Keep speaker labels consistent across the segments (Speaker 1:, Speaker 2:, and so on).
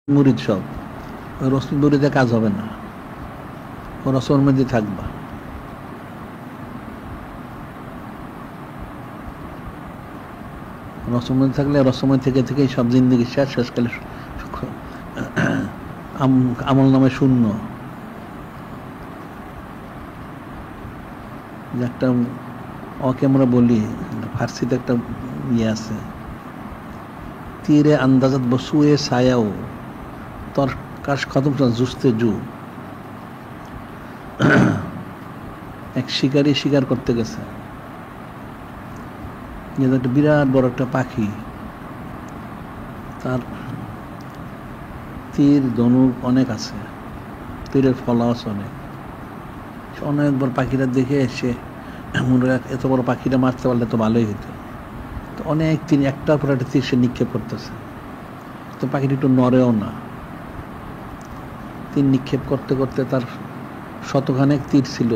Speaker 1: মুরিদ সব ওই রসুল মুরিদে কাজ হবে না, ও রসমের মধ্যে থাকবা। রসমের মধ্যে থাকলে রসময় থেকে থেকেই সব জিন্দগি শেষকালে আমল নামে শূন্য। একটা ওকে আমরা বলি, ফার্সিতে একটা ইয়ে আছে, তীরে আন্দাজাত বসুয়ে ছায়াও তোর কাশ খতম জুসতে জু। এক শিকারী শিকার করতে গেছে, একটা বিরাট বড় একটা পাখি, তার তীর ধনুক অনেক আছে, তীরের ফলা আছে অনেক। অনেকবার পাখিটা দেখে এসে মনে হয় এত বড় পাখিটা মারতে পারলে তো ভালোই হতো। তো অনেক তীর একটার পর একটা তীর সে নিক্ষেপ করতেছে, তো পাখিটা একটু নড়েও না। তীর নিক্ষেপ করতে করতে তার শতখানেক তীর ছিল,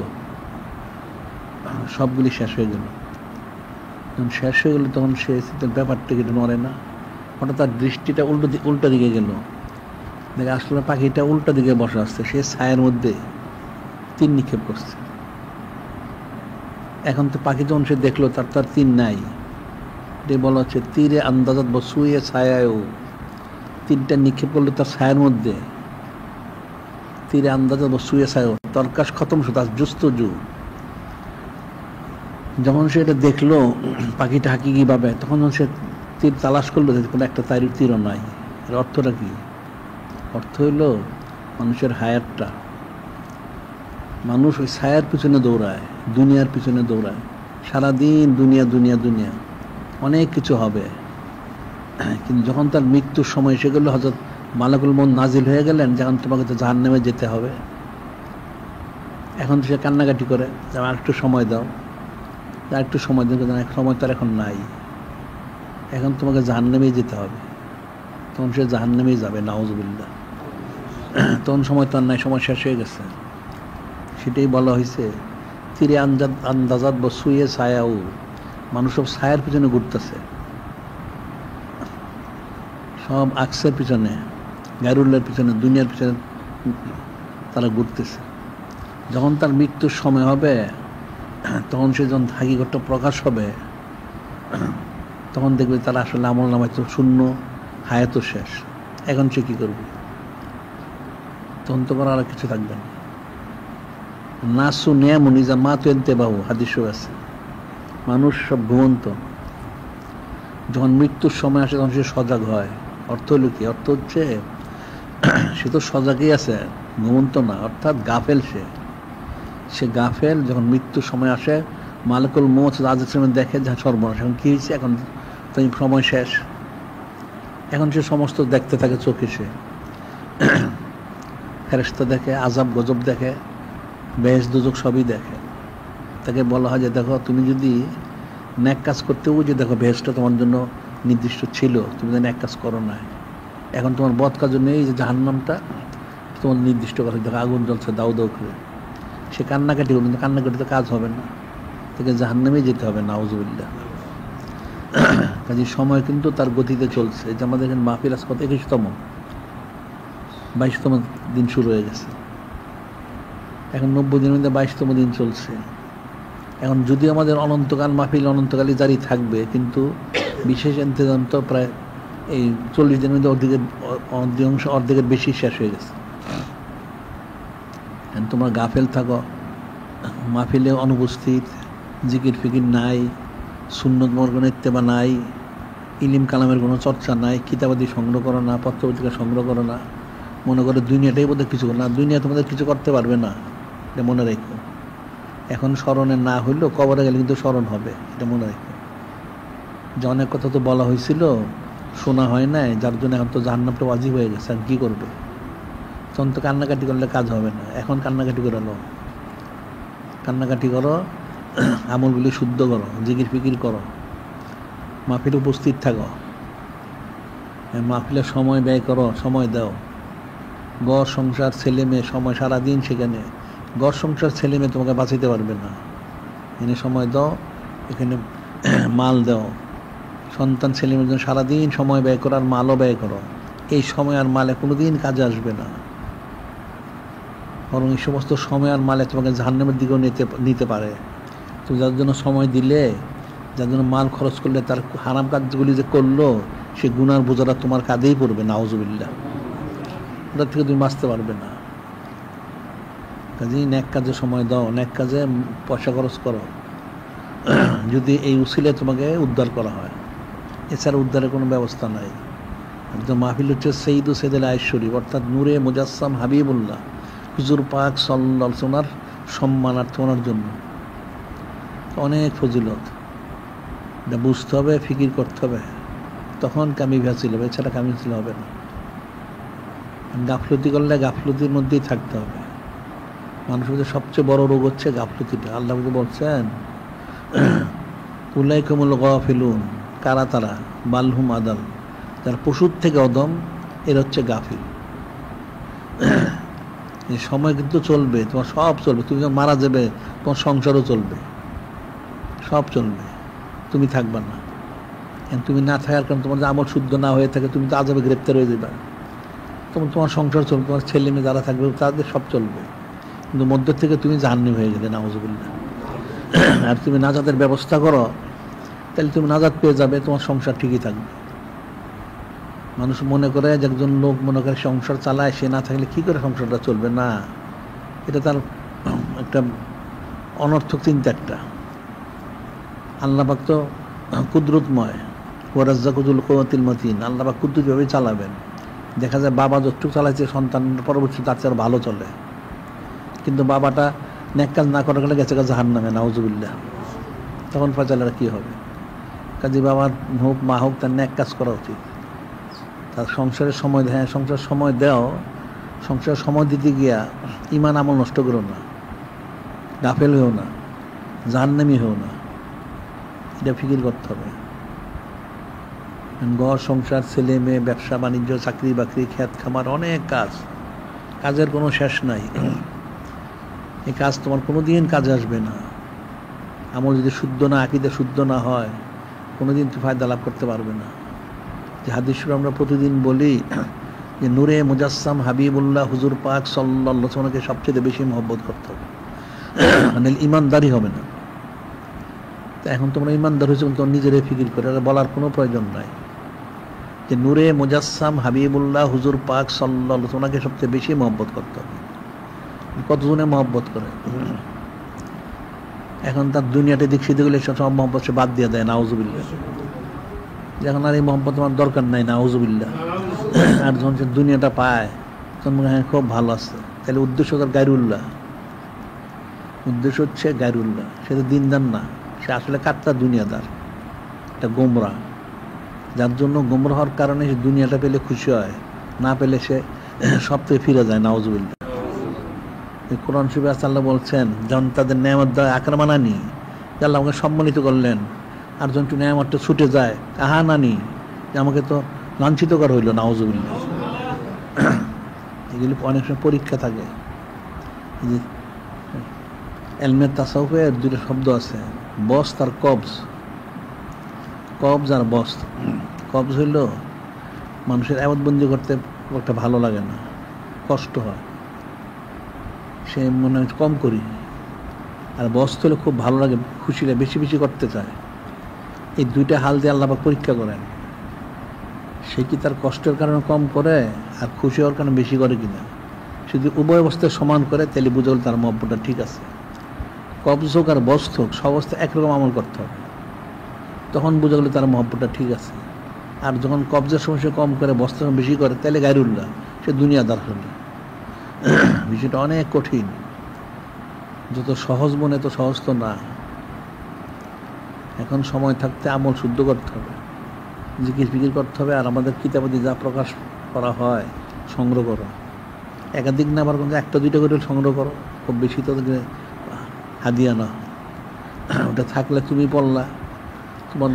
Speaker 1: সবগুলি শেষ হয়ে গেল। যখন শেষ হয়ে গেল তখন সে ব্যাপারটা কিন্তু নড়ে না। হঠাৎ তার দৃষ্টিটা উল্টো দিকে গেল, দেখে আসলে পাখিটা উল্টো দিকে বসে আসছে, সে ছায়ের মধ্যে তীর নিক্ষেপ করছে। এখন তো পাখি যখন সে দেখলো তার তীর নাই, এটা বলা হচ্ছে তীরে আন্দাজাত বসুয়ে ছায়াও। তীরটা নিক্ষেপ করলো তার ছায়ের মধ্যে, তীরে আন্দাজাত বসুয়ে ছায়াও তরকাশ খতম তার জুস্তজু। যখন সে এটা দেখলো পাখিটা হাকিকি ভাবে, তখন সে তীর তালাশ করলো, কোনো একটা তীরও নাই। এর অর্থটা কি? অর্থ হইল মানুষের হায়াতটা, মানুষ ওই ছায়ার পিছনে দৌড়ায়, দুনিয়ার পিছনে দৌড়ায় সারাদিন, দুনিয়া দুনিয়া দুনিয়া, অনেক কিছু হবে। কিন্তু যখন তার মৃত্যুর সময় এসে গেল, হযরত মালাকুল মউত নাজিল হয়ে গেলেন, যখন তোমাকে তো জাহান্নামে যেতে হবে, এখন সে কান্নাকাটি করে যে আর একটু সময় দাও, আর একটু সময় দেন। সময় তার এখন নাই, এখন তোমাকে জাহান্নামেই যেতে হবে। তখন সে জাহান্নামেই যাবে, নাউজুবিল্লাহ। তখন সময় তার নাই, সময় শেষ হয়ে গেছে। সেটাই বলা হয়েছে তীরে আন্দাজাত বসুয়ে ছায়াও, মানুষ সব ছায়ার পিছনে ঘুরতেছে, সব আকসের পিছনে, গায়রুল্লাহর পিছনে, দুনিয়ার পিছনে তারা ঘুরতেছে। যখন তার মৃত্যুর সময় হবে, তখন সে যখন হাকিকতটা প্রকাশ হবে, তখন দেখবে তারা আসলে আমল নামায় তো শূন্য, হায়াতও শেষ। এখন সে কি করবে? তখন তো করার আর কিছু থাকবে না। নাসু নিয়ামুনিজা মা তো এনতে বাহু, হাদিসও আছে, মানুষ সব ঘুমন্ত। যখন মৃত্যুর সময় আসে তখন সে সজাগ হয়। অর্থ হলো কি? অর্থ হচ্ছে সে তো সজাগই আছে, ঘুমন্ত না, অর্থাৎ গাফেল। সে গাফেল। যখন মৃত্যুর সময় আসে, মালিকুল মউত রাজা দেখে যা সর্বনাশ, এখন কি হয়েছে, এখন তো সময় শেষ। এখন সে সমস্ত দেখতে থাকে চোখে, সে ফেরেশতা দেখে, আযাব গজব দেখে, বেহেশত দোজখ সবই দেখে। তাকে বলা হয় যে দেখো, তুমি যদি ন্যাক কাজ করতে, ওই যে দেখো বেহেশতটা তোমার জন্য নির্দিষ্ট ছিল, তুমি যেন এক কাজ করো না। এখন তোমার বদ কাজও নেই, যে জাহান্নামটা তোমার নির্দিষ্ট কথা, দেখো আগুন জ্বলছে দাউ দাউ করে। সে কান্নাকাটি করবে, কিন্তু কান্নাকাটিতে কাজ হবে না, তাকে জাহান্নামেই যেতে হবে, নাউজুবিল্লাহ। কাজে সময় কিন্তু তার গতিতে চলছে। যে আমাদের এখানে মাহফিল আজ কত, 22তম দিন শুরু হয়ে গেছে। এখন 90 দিনের মধ্যে 22তম দিন চলছে। এখন যদি আমাদের অনন্তকাল মাহফিল অনন্তকালই জারি থাকবে, কিন্তু বিশেষ ইন্তজাম তো প্রায় এই 40 দিনের মধ্যে অর্ধেকের বেশি শেষ হয়ে গেছে। তোমরা গাফেল থাকো, মাহফিলে অনুপস্থিত, জিকির ফিকির নাই, সুন্নত মর্গনের ইত্তেবা নাই, ইলিম কালামের কোনো চর্চা নাই, কিতাবাদি সংগ্রহ করো না, পত্রপত্রিকা সংগ্রহ করো না, মনে করো দুনিয়াটাই বোধহয় কিছু না। দুনিয়া তোমাদের কিছু করতে পারবে না, এটা মনে রেখো। এখন স্মরণে না হইলেও কবরে গেলে কিন্তু স্মরণ হবে, এটা মনে রেখো। যে অনেক কথা তো বলা হয়েছিল, শোনা হয় নাই, যার জন্য এখন তো জাহান্নামটা ওয়াজিব হয়ে গেছে। আর কী করবে? তখন তো কান্নাকাটি করলে কাজ হবে না। এখন কান্নাকাটি করে লো, কান্নাকাটি করো, আমলগুলি শুদ্ধ করো, জিকির ফিকির করো, মাহফিলে উপস্থিত থাকো, মাহফিলের সময় ব্যয় করো, সময় দাও। ঘর সংসার ছেলে মেয়ে, সময় সারাদিন সেখানে। ঘর সংসার ছেলে মেয়ে তোমাকে বাঁচাইতে পারবে না, এখানে সময় দাও, এখানে মাল দাও। সন্তান ছেলে মেয়ের জন্য সারাদিন সময় ব্যয় করো, আর মালও ব্যয় করো। এই সময় আর মালে কোনোদিন কাজে আসবে না, বরং এই সমস্ত সময় আর মালে তোমাকে জাহান্নামের দিকেও নিতে পারে। তুমি যার জন্য সময় দিলে, যার জন্য মাল খরচ করলে, তার হারাম কাজগুলি যে করলো, সে গুনার বোঝাটা তোমার কাঁধেই পড়বে, নাউজুবিল্লাহ। ওটা থেকে তুমি বাঁচতে পারবে না। কাজেই ন্যাক কাজে সময় দাও, ন্যাক কাজে পয়সা খরচ করো, যদি এই উসিলে তোমাকে উদ্ধার করা হয়। এছাড়া উদ্ধারের কোনো ব্যবস্থা নাই। একদম মাহফিল হচ্ছে সঈদ সেদেল আয়েশ্বরী, অর্থাৎ নূরে মুজাসসাম হাবিবুল্লাহ হুজুর পাক সাল্লাল্লাহু আলাইহি ওয়াসাল্লামের সম্মানার্থে, ওনার জন্য অনেক ফজিলত। এটা বুঝতে হবে, ফিকির করতে হবে, তখন কামিয়াবি হাসিল হবে, এছাড়া কামিয়াবি হাসিল হবে না। গাফলতি করলে গাফলতির মধ্যেই থাকতে হবে। মানুষের মধ্যে সবচেয়ে বড় রোগ হচ্ছে গাফলতিটা। আল্লাহ বলছেন উলাইকুমুল গাফিলুন, কারা তারা? বালহুম আদাল, যারা পশুর থেকে অদম, এর হচ্ছে গাফিল। এই সময় কিন্তু চলবে, তোমার সব চলবে। তুমি যখন মারা যাবে, তোমার সংসারও চলবে, সব চলবে, তুমি থাকবা না। তুমি না থাকার কারণে তোমার যে আমল শুদ্ধ না হয়ে থাকে, তুমি তো আযাবে গ্রেপ্তার হয়ে যাবে। তোমার সংসার চলবে, তোমার ছেলে মেয়ে যারা থাকবে তাদের সব চলবে, কিন্তু মধ্য থেকে তুমি জাহান্নামী হয়ে গেলে, নাউজুবিল্লাহ। আর তুমি নাজাতের ব্যবস্থা করো, তাহলে তুমি নাজাত পেয়ে যাবে, তোমার সংসার ঠিকই থাকবে। মানুষ মনে করে যে একজন লোক মনে করে সংসার চালায়, সে না থাকলে কি করে সংসারটা চলবে? না, এটা তার একটা অনর্থক চিন্তা। একটা আল্লাহ পাক তো কুদরতময়, ওয়ারাজ্জাকুল কুওয়াতিল মতিন, আল্লাহ পাক কুদরতভাবে চালাবেন। দেখা যায় বাবা যতটুকু চালাইছে, সন্তান পরবর্তী তার চেয়ে ভালো চলে, কিন্তু বাবাটা নেক কাজ না করা গেলে গেছে জাহান্নামে, নাউজুবিল্লাহ। তখন ফয়সালাটা কী হবে? কাজে বাবার হোক মা হোক, তার নেক কাজ করা উচিত। তার সংসারের সময়, হ্যাঁ সংসার সময় দাও, সংসারের সময় দিতে গিয়া ইমান আমল নষ্ট করো না, গাফেল হয়েও না, জাহান্নামী হয়েও না। এটা ফিকির করতে হবে। ঘর সংসার, ছেলে মেয়ে, ব্যবসা বাণিজ্য, চাকরি বাকরি, খেত খামার, অনেক কাজ, কাজের কোনো শেষ নাই। এই কাজ তোমার কোনো দিন কাজে আসবে না। আমল যদি শুদ্ধ না, আকীদা শুদ্ধ না হয়, কোনো দিন তুমি ফায়দা লাভ করতে পারবে না। যে হাদিস আমরা প্রতিদিন বলি যে নূরে মুজাসসাম হাবিবুল্লাহ হুজুর পাক সাল্লাল্লাহু আলাইহি ওয়াসাল্লামকে সবচেয়ে বেশি মহব্বত করতে হবে, মানে ইমানদারি হবে না। তা এখন তোমরা ইমানদার হয়েছে, তোমার নিজেরাই ফিকির করে, বলার কোনো প্রয়োজন নাই যে নূরে মুজাসসাম হাবিবুল্লাহ হুজুর পাক সাল্লাল্লাহু আলাইহি ওয়াসাল্লামকে সবচেয়ে বেশি মহব্বত করতে হবে। কতজনে মহব্বত করে? এখন তার দুনিয়াটা দিক সিদ্ধ গেলে সব মহব্বত সে বাদ দিয়ে দেয়, নাউজুবিল্লাহ। যখন আর এই মহব্বত আমার দরকার নাই, নাউজুবিল্লাহ। আর যখন সে দুনিয়াটা পায়, তখন মনে হয় খুব ভালো আছে। তাহলে উদ্দেশ্য তার গায়রুল্লাহ, উদ্দেশ্য হচ্ছে গায়রুল্লাহ। সে তো দিনদার না, সে আসলে কাট্টা দুনিয়াদার, একটা গোমরা। যার জন্য গোমরা হওয়ার কারণে সে দুনিয়াটা পেলে খুশি হয়, না পেলে সে সব থেকে ফিরে যায়, নাউজুবিল্লাহ। কোরআন শরীফে আল্লাহ বলছেন, যখন তাদের নেয়ামত দেয় আকরামানানি, আল্লাহ আমাকে সম্মানিত করলেন, আর যখন একটু নেয়ামতটা ছুটে যায়, আহা নানি, আমাকে তো লাঞ্ছিত করা হইল, নাউজুবিল্লাহ। এগুলি অনেক সময় পরীক্ষা থাকে। এলমের তাসাউফের দুটো শব্দ আছে, বস্ত আর কবজ। কবজ আর বস্ত। কবজ হইল মানুষের আবাদবন্দি করতে একটা ভালো লাগে না, কষ্ট হয়, সে মনে হয় কম করি। আর বস্ত হলে খুব ভালো লাগে, খুশি লাগে, বেশি বেশি করতে চায়। এই দুইটা হাল দিয়ে আল্লাহ পাক পরীক্ষা করেন, সে কি তার কষ্টের কারণে কম করে আর খুশি হওয়ার কারণে বেশি করে কিনা। সে যদি উভয় অবস্থায় সমান করে, তাহলে বুঝে গেল তার মহব্বতটা ঠিক আছে। কবজ হোক আর বস্ত হোক, সব অবস্থায় একরকম আমল করতে হবে, তখন বুঝে গেলে তার মহব্বতটা ঠিক আছে। আর যখন কবজের সময় সে কম করে, বস্ত বেশি করে, তাহলে গায়রুল্লাহ, সে দুনিয়াদার হলে। বিষয়টা অনেক কঠিন, যত সহজ মনে তো সহজ তো না। এখন সময় থাকতে আমল শুদ্ধ করতে হবে, জিকির ফিকির করতে হবে। আর আমাদের কিতাবাদি যা প্রকাশ করা হয় সংগ্রহ করো, একাধিক না আবার একটা দুইটা করে সংগ্রহ করো, খুব বেশি তো হাদিয়া না। ওটা থাকলে তুমি পড়লা, তোমার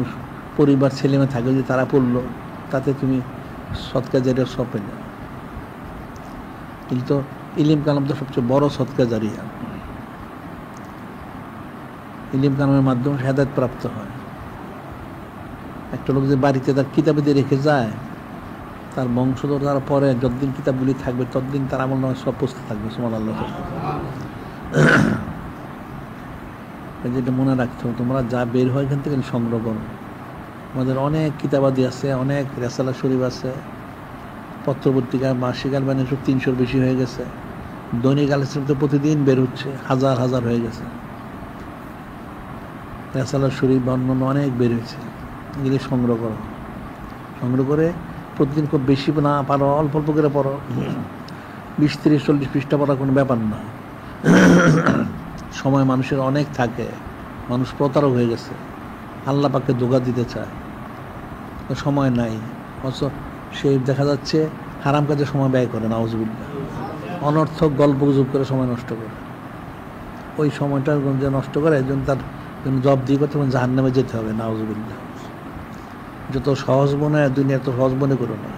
Speaker 1: পরিবার ছেলেমেয়ে থাকে যে তারা পড়লো, তাতে তুমি সৎকা জারিয়া সব পেলে। কিন্তু ইলিম কালাম তো সবচেয়ে বড় সৎকা জারিয়া। ইলিম কালামের মাধ্যমে হেদায়েত প্রাপ্ত হয়। একটা লোক যে বাড়িতে তার কিতাবে দিয়ে রেখে যায়, তার বংশধর যারা পরে যতদিন কিতাবগুলি থাকবে ততদিন তার আমল নামায় সব পুস্তক থাকবে। সুবহানাল্লাহ। যেটা মনে রাখতে হবে, তোমরা যা বের হয় এখান থেকে সংগ্রহ করো। আমাদের অনেক কিতাবাদি আছে, অনেক রেসালা শরীফ আছে, পত্রপত্রিকা মাসিক আলবানি সব 300-র বেশি হয়ে গেছে। দৈনিক আলোচনা তো প্রতিদিন বের হচ্ছে, হাজার হাজার হয়ে গেছে। রেসালা শরীফ অন্যান্য অনেক বের হয়েছে। এগুলি সংগ্রহ করো, সংগ্রহ করে প্রতিদিন খুব বেশি না পারো, অল্প অল্প করে পড়ো। 20, 30, 40 পৃষ্ঠা পড়া কোনো ব্যাপার না। সময় মানুষের অনেক থাকে, মানুষ প্রতারক হয়ে গেছে, আল্লাহ পাককে ধোঁকা দিতে চায়, সময় নাই। অথচ সে দেখা যাচ্ছে হারাম কাজে সময় ব্যয় করে, নাউজুবিল্লাহ। অনর্থক গল্প গুজব করে সময় নষ্ট করে, ওই সময়টার যে নষ্ট করে এই জন্য তার জন্য জব দিয়ে করতে জাহান্নামে যেতে হবে, নাউজুবিল্লাহ। যত সহজ মনে হয় দুনিয়া তো সহজ মনে করো না।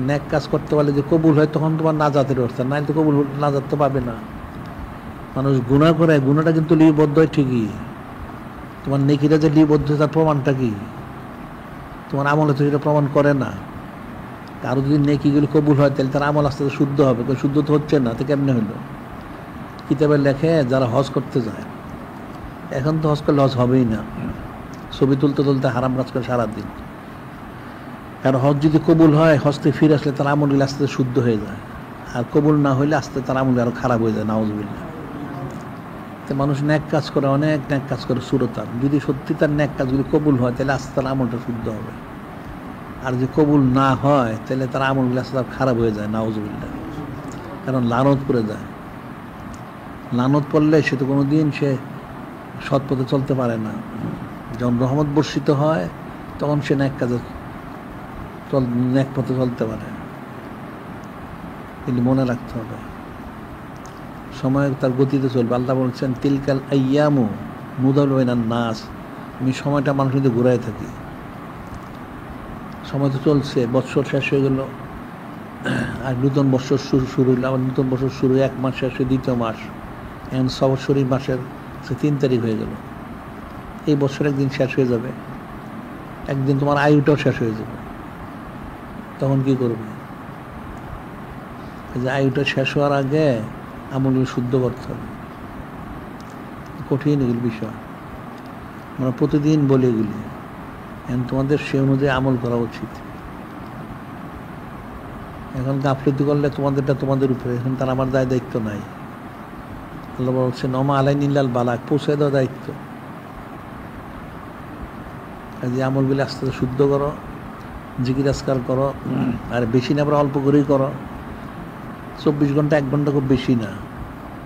Speaker 1: ন্যাক কাজ করতে পারলে যে কবুল হয় তখন তোমার নাজাতের ব্যবস্থা, নাই তো কবুল নাজাত তো পাবে না। মানুষ গুনাহ করে, গুনাহটা কিন্তু লিপিবদ্ধ হয় ঠিকই, তোমার নেকিটা যে লিপিবদ্ধ তার প্রমাণটা কি? তোমার আমলে তো সেটা প্রমাণ করে না। কারো যদি নেকিগুলি কবুল হয় তাহলে তার আমল আস্তে আস্তে শুদ্ধ হবে, শুদ্ধ তো হচ্ছে না, তো কেমনে হলো? কিতাবে লেখে যারা হজ করতে যায়, এখন তো হজ করলে হজ হবেই না, ছবি তুলতে তুলতে হারাম কাজ করে সারাদিন। কারণ হজ যদি কবুল হয়, হজ থেকে ফিরে আসলে তার আমলগুলি আস্তে আস্তে শুদ্ধ হয়ে যায়, আর কবুল না হইলে আস্তে তার আমল আরো খারাপ হয়ে যায়, নাউজুবিল্লাহ। তো মানুষ ন্যাক কাজ করে, অনেক ন্যাক কাজ করে সুরতার, যদি সত্যি তার ন্যাক কাজগুলি কবুল হয় তাহলে আস্তে তার আমলটা শুদ্ধ হবে। আর যে কবুল না হয় তাহলে তার আমলগুলি আস্তে তার খারাপ হয়ে যায়, নাউজুবিল্লাহ। কারণ লানত পড়ে যায়, লানত পড়লে সে তো কোনো দিন সে সৎ পথে চলতে পারে না। যখন রহমত বর্ষিত হয় তখন সে ন্যাক কাজে ন্যাক পথে চলতে পারে। কিন্তু মনে রাখতে হবে সময় তার গতিতে চলবে। আল্লাহ বলছেন তিলকাল আইয়ামু নুদাউলুহা নাস, আমি সময়টা মানুষের মধ্যে ঘুরাই থাকি। সময় তো চলছে, বৎসর শেষ হয়ে গেল, আর নতুন বৎসর শুরু হইল, আবার নতুন বছর শুরু, 1 মাস শেষ হয়ে 2য় মাস, এখন সবসরি মাসের 3 তারিখ হয়ে গেল। এই বছর একদিন শেষ হয়ে যাবে, একদিন তোমার আয়ুটাও শেষ হয়ে যাবে। তখন কি করবে? যে আয়ুটা শেষ হওয়ার আগে আমলগুলো শুদ্ধ করতে হবে। কঠিন এগুলি বিষয়, আমরা প্রতিদিন বলি এগুলি। এখন তোমাদের সে অনুযায়ী আমল করা উচিত। এখন গাফলতি করলে তোমাদেরটা তোমাদের উপরে, এখন তার আমার দায়িত্ব নাই। আল্লাহ বলছেন ওমা আলাইনিল্লাল বালাগ, পৌঁছে দেওয়া দায়িত্ব। যে আমলগুলি আস্তে আস্তে শুদ্ধ করো, জিকির আজকার করো, আর বেশি না, অল্প করেই করো। 24 ঘন্টা 1 ঘন্টা খুব বেশি না।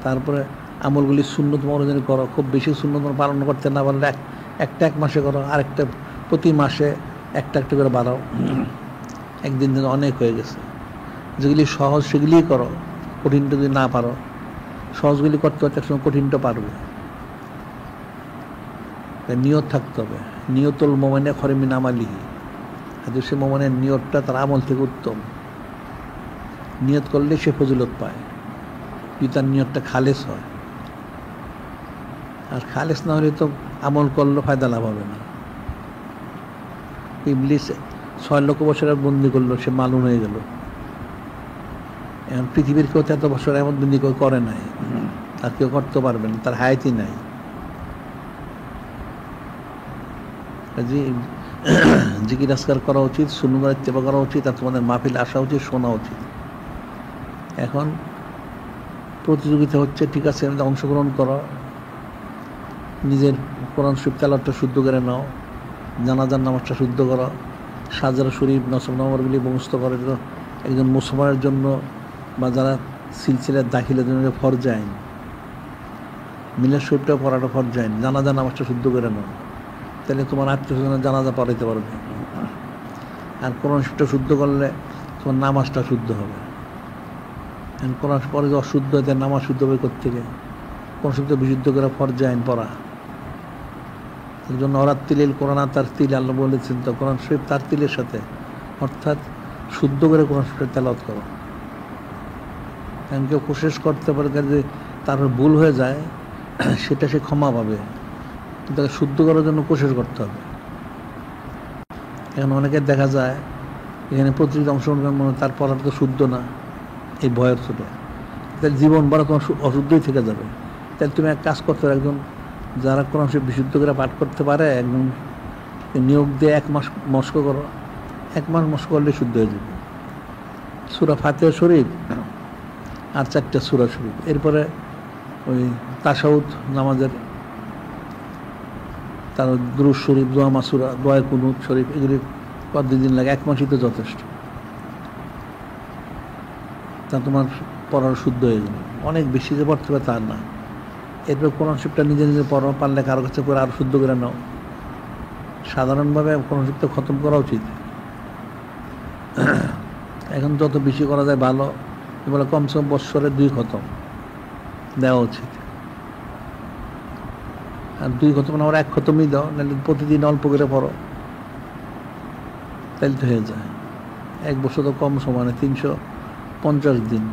Speaker 1: তারপরে আমলগুলি সুন্নত অনুযায়ী করো, খুব বেশি সুন্নত পালন করতে না পারলে একটা 1 মাসে করো, আরেকটা প্রতি মাসে একটা একটা করে বাড়াও। একদিন দিন অনেক হয়ে গেছে। যেগুলি সহজ সেগুলি করো, কঠিনটা যদি না পারো, সহজগুলি করতে করতে একসময় কঠিনটা পারবে। নিয়ত থাকতে হবে, নিয়তুল মোমেনে খরে মিন আমালিহি, সে মোমেনের নিয়তটা তার আমল থেকে উত্তম। নিয়ত করলে সে ফজিলত পায়, যদি তার নিয়তটা খালেস হয়। আর খালেস না হলে তো আমল করলেও ফায়দা লাভ হবে না। ইবলিস 6 লক্ষ বছরের বন্দি করলো, সে মালুম হয়ে গেল। এখন পৃথিবীর কেউ এত বছর এমন বন্দি কেউ করে নাই, আর কেউ করতে পারবে না, তার হায়াতই নাই। জিকির আজকার করা উচিত, সুন্নাত ইত্তেবা করা উচিত, আর তোমাদের মাহফিল আসা উচিত, শোনা উচিত। এখন প্রতিযোগিতা হচ্ছে, ঠিক আছে, অংশগ্রহণ করো, নিজের কোরআন শরীফ তেলাওয়াতটা শুদ্ধ করে নাও, জানাজার নামাজটা শুদ্ধ করো, সাজারা শরীফ নসব নামাজগুলি মুখস্থ করে। একজন মুসলমানের জন্য বা যারা সিলসিলার দাখিলের জন্য ফরজ আইন, মিলাদ শরীফটা পড়াটা ফরজ আইন, জানাজার নামাজটা শুদ্ধ করে নাও, তাহলে তোমার আত্মীয়স্বজনের জানাজা পড়াইতে পারবে। আর কোরআন শরীফটা শুদ্ধ করলে তোমার নামাজটা শুদ্ধ হবে। কোরআন পরে যে অশুদ্ধ হয়, নামাজ শুদ্ধ হবে কোত্থেকে? কোরআন শরীফটা বিশুদ্ধ করে ফরজ আইন পড়া। এই জন্য অরাত্তিলিল কোরআন তার তিল, আল্লাহ বলেছেন তো কোরআন শরীফ তার তিলের সাথে, অর্থাৎ শুদ্ধ করে কোরআন শরীফ তেলাওয়াত করো। কেউ কোশিশ করতে পারে যে তার ভুল হয়ে যায়, সেটা সে ক্ষমা পাবে, কিন্তু তাকে শুদ্ধ করার জন্য কোশিশ করতে হবে। এখন অনেকে দেখা যায় এখানে প্রতিটি অংশগ্রহণ মনে তার পড়াটা তো শুদ্ধ না, এই ভয়ের ছোটো, তাহলে জীবন বড় তোমার অশুদ্ধই থেকে যাবে। তাহলে তুমি এক কাজ করতে পারো, একজন যারা কোরআন শরীফ বিশুদ্ধ করে পাঠ করতে পারে একদম নিয়োগ দিয়ে 1 মাস মস্ক করো, 1 মাস মস্ক করলে শুদ্ধ হয়ে যাবে। সূরা ফাতিহা শরীফ আর 4টা সূরা শরীফ, এরপরে ওই তাশাহুদ নামাজের তার দুরূদ শরীফ, দোয়া মাসুরা, দোয়া কুনুত শরীফ, এগুলি 2 দিন লাগে, 1 মাসই তো যথেষ্ট। তা তোমার পড়ার শুদ্ধ হয়ে গেল। অনেক বেশি যে পড়তে হবে তার না, এরপর কোরআন শরীফটা নিজে নিজে পড়ো, পারলে কারো কাছে করে আরও শুদ্ধ করে নাও। সাধারণভাবে কোরআন শরীফটা খতম করা উচিত। এখন যত বেশি করা যায় ভালো, বলে কমসে কম বৎসরে 2 খতম দেওয়া উচিত। আর 2 খতম না, 1 খতমই দাও, নাহলে প্রতিদিন অল্প করে পড়ো, তাহলে তো হয়ে যায়। 1 বছর তো কম সময় না, 350 দিন,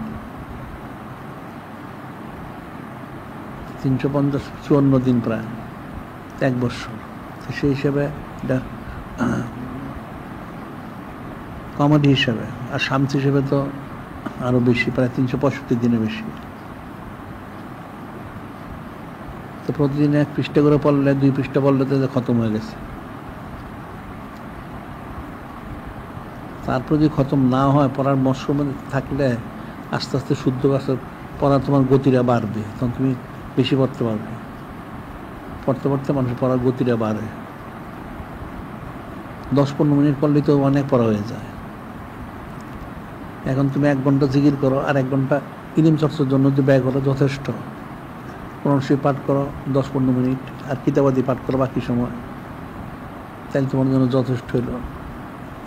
Speaker 1: 354 দিন প্রায় 1 বছর। সেই হিসেবে এটা কমেডি হিসাবে, আর শামসি হিসেবে তো আরও বেশি, প্রায় 365 দিনে বেশি। তো প্রতিদিন 1 পৃষ্ঠা করে পড়লে, 2 পৃষ্ঠা পড়লে তো খতম হয়ে গেছে। তারপর যদি খতম না হয়, পড়ার মৌসুমে থাকলে আস্তে আস্তে শুদ্ধ পড়া তোমার গতিটা বাড়বে, তখন তুমি বেশি পড়তে পারবে। পড়তে পড়তে মানুষের পড়ার গতিটা বাড়ে। 10-15 মিনিট পড়লেই তো অনেক পড়া হয়ে যায়। এখন তুমি 1 ঘন্টা জিকির করো, আর 1 ঘন্টা ইলম চর্চার জন্য যদি ব্যয় করো, যথেষ্ট। কোরআন শরীফ পাঠ করো 10-15 মিনিট, আর কিতাবাদি পাঠ করো বাকি সময়, তাহলে তোমার জন্য যথেষ্ট হইল।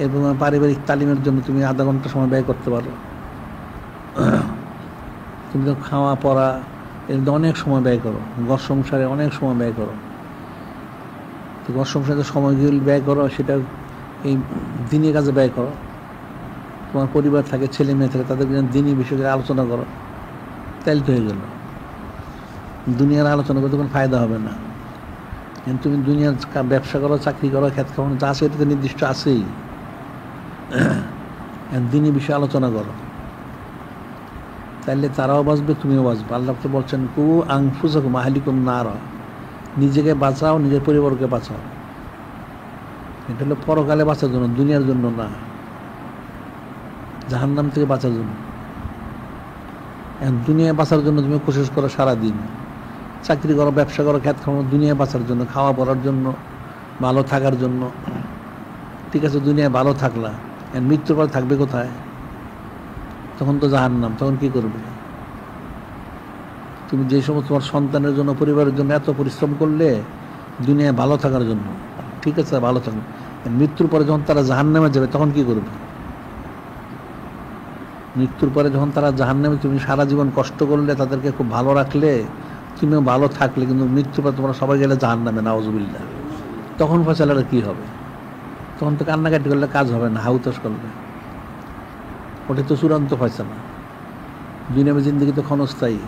Speaker 1: এরপর পারিবারিক তালিমের জন্য তুমি আধা ঘন্টা সময় ব্যয় করতে পারো। তুমি তো খাওয়া পড়া এর অনেক সময় ব্যয় করো, ঘর সংসারে অনেক সময় ব্যয় করো। তো ঘর সংসারে সময়গুলি ব্যয় করো, সেটা এই দিনের কাজে ব্যয় করো। তোমার পরিবার থাকে, ছেলে মেয়ে থাকে, তাদের দিনই বিষয়ে আলোচনা করো, তাইলে তো হয়ে গেল। দুনিয়ার আলোচনা করতে কোনো ফায়দা হবে না। তুমি দুনিয়ার ব্যবসা করো, চাকরি করো, খ্যাত খাওয়ানো যা আছে, এটা তো নির্দিষ্ট আছেই। দিনই বিষয়ে আলোচনা করো, তাইলে তারাও বাঁচবে, তুমিও বাঁচবে। আল্লাহ তো বলছেন, কু আনফুসাকুম আহলিকুম নারা, নিজেকে বাঁচাও, নিজের পরিবারকে বাঁচাও। এটা হলো পরকালে বাঁচার জন্য, দুনিয়ার জন্য না, জাহান্নাম থেকে বাঁচার জন্য। দুনিয়ায় বাঁচার জন্য তুমি কোশিশ করো সারাদিন, চাকরি করো, ব্যবসা করো, খ্যাত খাওয়ানো, দুনিয়ায় বাঁচার জন্য, খাওয়া পড়ার জন্য, ভালো থাকার জন্য। ঠিক আছে, দুনিয়ায় ভালো থাকলা, মৃত্যুর পর থাকবে কোথায়? তখন তো জাহান্নাম। তখন কি করবে? তুমি যে সময় তোমার সন্তানের জন্য, পরিবারের জন্য এত পরিশ্রম করলে দুনিয়ায় ভালো থাকার জন্য, ঠিক আছে ভালো থাকবে, মৃত্যুর পরে যখন তারা জাহান্নামে যাবে তখন কি করবে? মৃত্যুর পরে যখন তারা জাহান্নামে, তুমি সারা জীবন কষ্ট করলে, তাদেরকে খুব ভালো রাখলে, তুমিও ভালো থাকলে, কিন্তু মৃত্যুর পর তোমরা সবাই গেলে জাহান্নামে, নাউজুবিল্লাহ। তখন ফয়সালাটা কি হবে? তখন তো কান্নাকাটি করলে কাজ হবে না, হাউতাস করলে। ওটা তো চূড়ান্ত ফয়সালা। দুনিয়ার জিন্দগি তো ক্ষণস্থায়ী,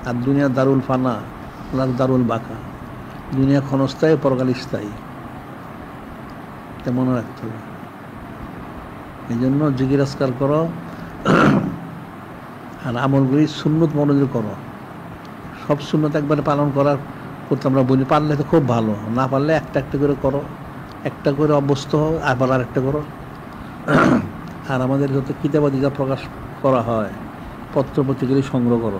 Speaker 1: আর দুনিয়া দারুল ফানা, দারুল বাঁকা। দুনিয়া ক্ষণস্থায়ী, পরকাল স্থায়ী, এটা মনে রাখতে হবে। এই জন্য জিকির আজকার করো, আর আমলগুলি সুন্নত মনোযোগ করো। সব সুন্নত একবারে পালন করতে আমরা বলি, পারলে তো খুব ভালো, না পারলে একটা একটা করে করো, একটা করে অভ্যস্ত হও, আবার আর একটা করো। আর আমাদের যত কিতাবাদি যা প্রকাশ করা হয়, পত্রপত্রিকাগুলি সংগ্রহ করো,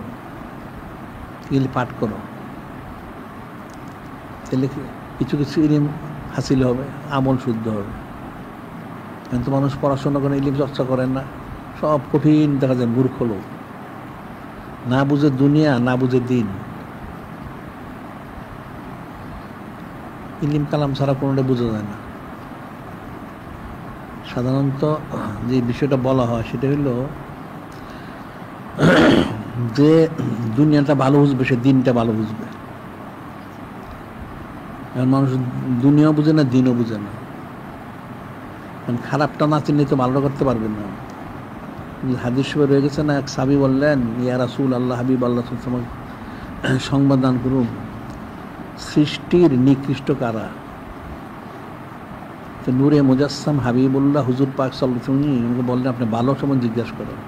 Speaker 1: এগুলি পাঠ করো, তাহলে কিছু কিছু ইলম হাসিল হবে, আমল শুদ্ধ হবে। কিন্তু মানুষ পড়াশোনা করে, ইলম চর্চা করেন না, সব কঠিন দেখা যায়, মূর্খ লোক, না বুঝে দুনিয়া, না বুঝে দিন। ইলিম কালাম ছাড়া কোনোটা বোঝা যায় না। সাধারণত যে বিষয়টা বলা হয় সেটা হলো যে দুনিয়াটা ভালো বুঝবে, সে দিনটা ভালো বুঝবে। এখন মানুষ দুনিয়াও বুঝে না, দিনও বুঝে না। কারণ খারাপটা না চিনলে তো ভালো করতে পারবেন না। হাদিস শরীফে রয়ে গেছে না, এক সাহাবী বললেন, ইয়া রাসূল আল্লাহ, হাবিব আল্লাহ, সংবাদ দান করুন, সৃষ্টির নিকৃষ্ট কারা? তো নূরে মুজাসসাম হাবিবুল্লাহ হুজুর পাক সাল্লাল্লাহু আলাইহি ওয়াসাল্লাম উনাকে বললেন আপনি ভালো সময় জিজ্ঞাসা করেন।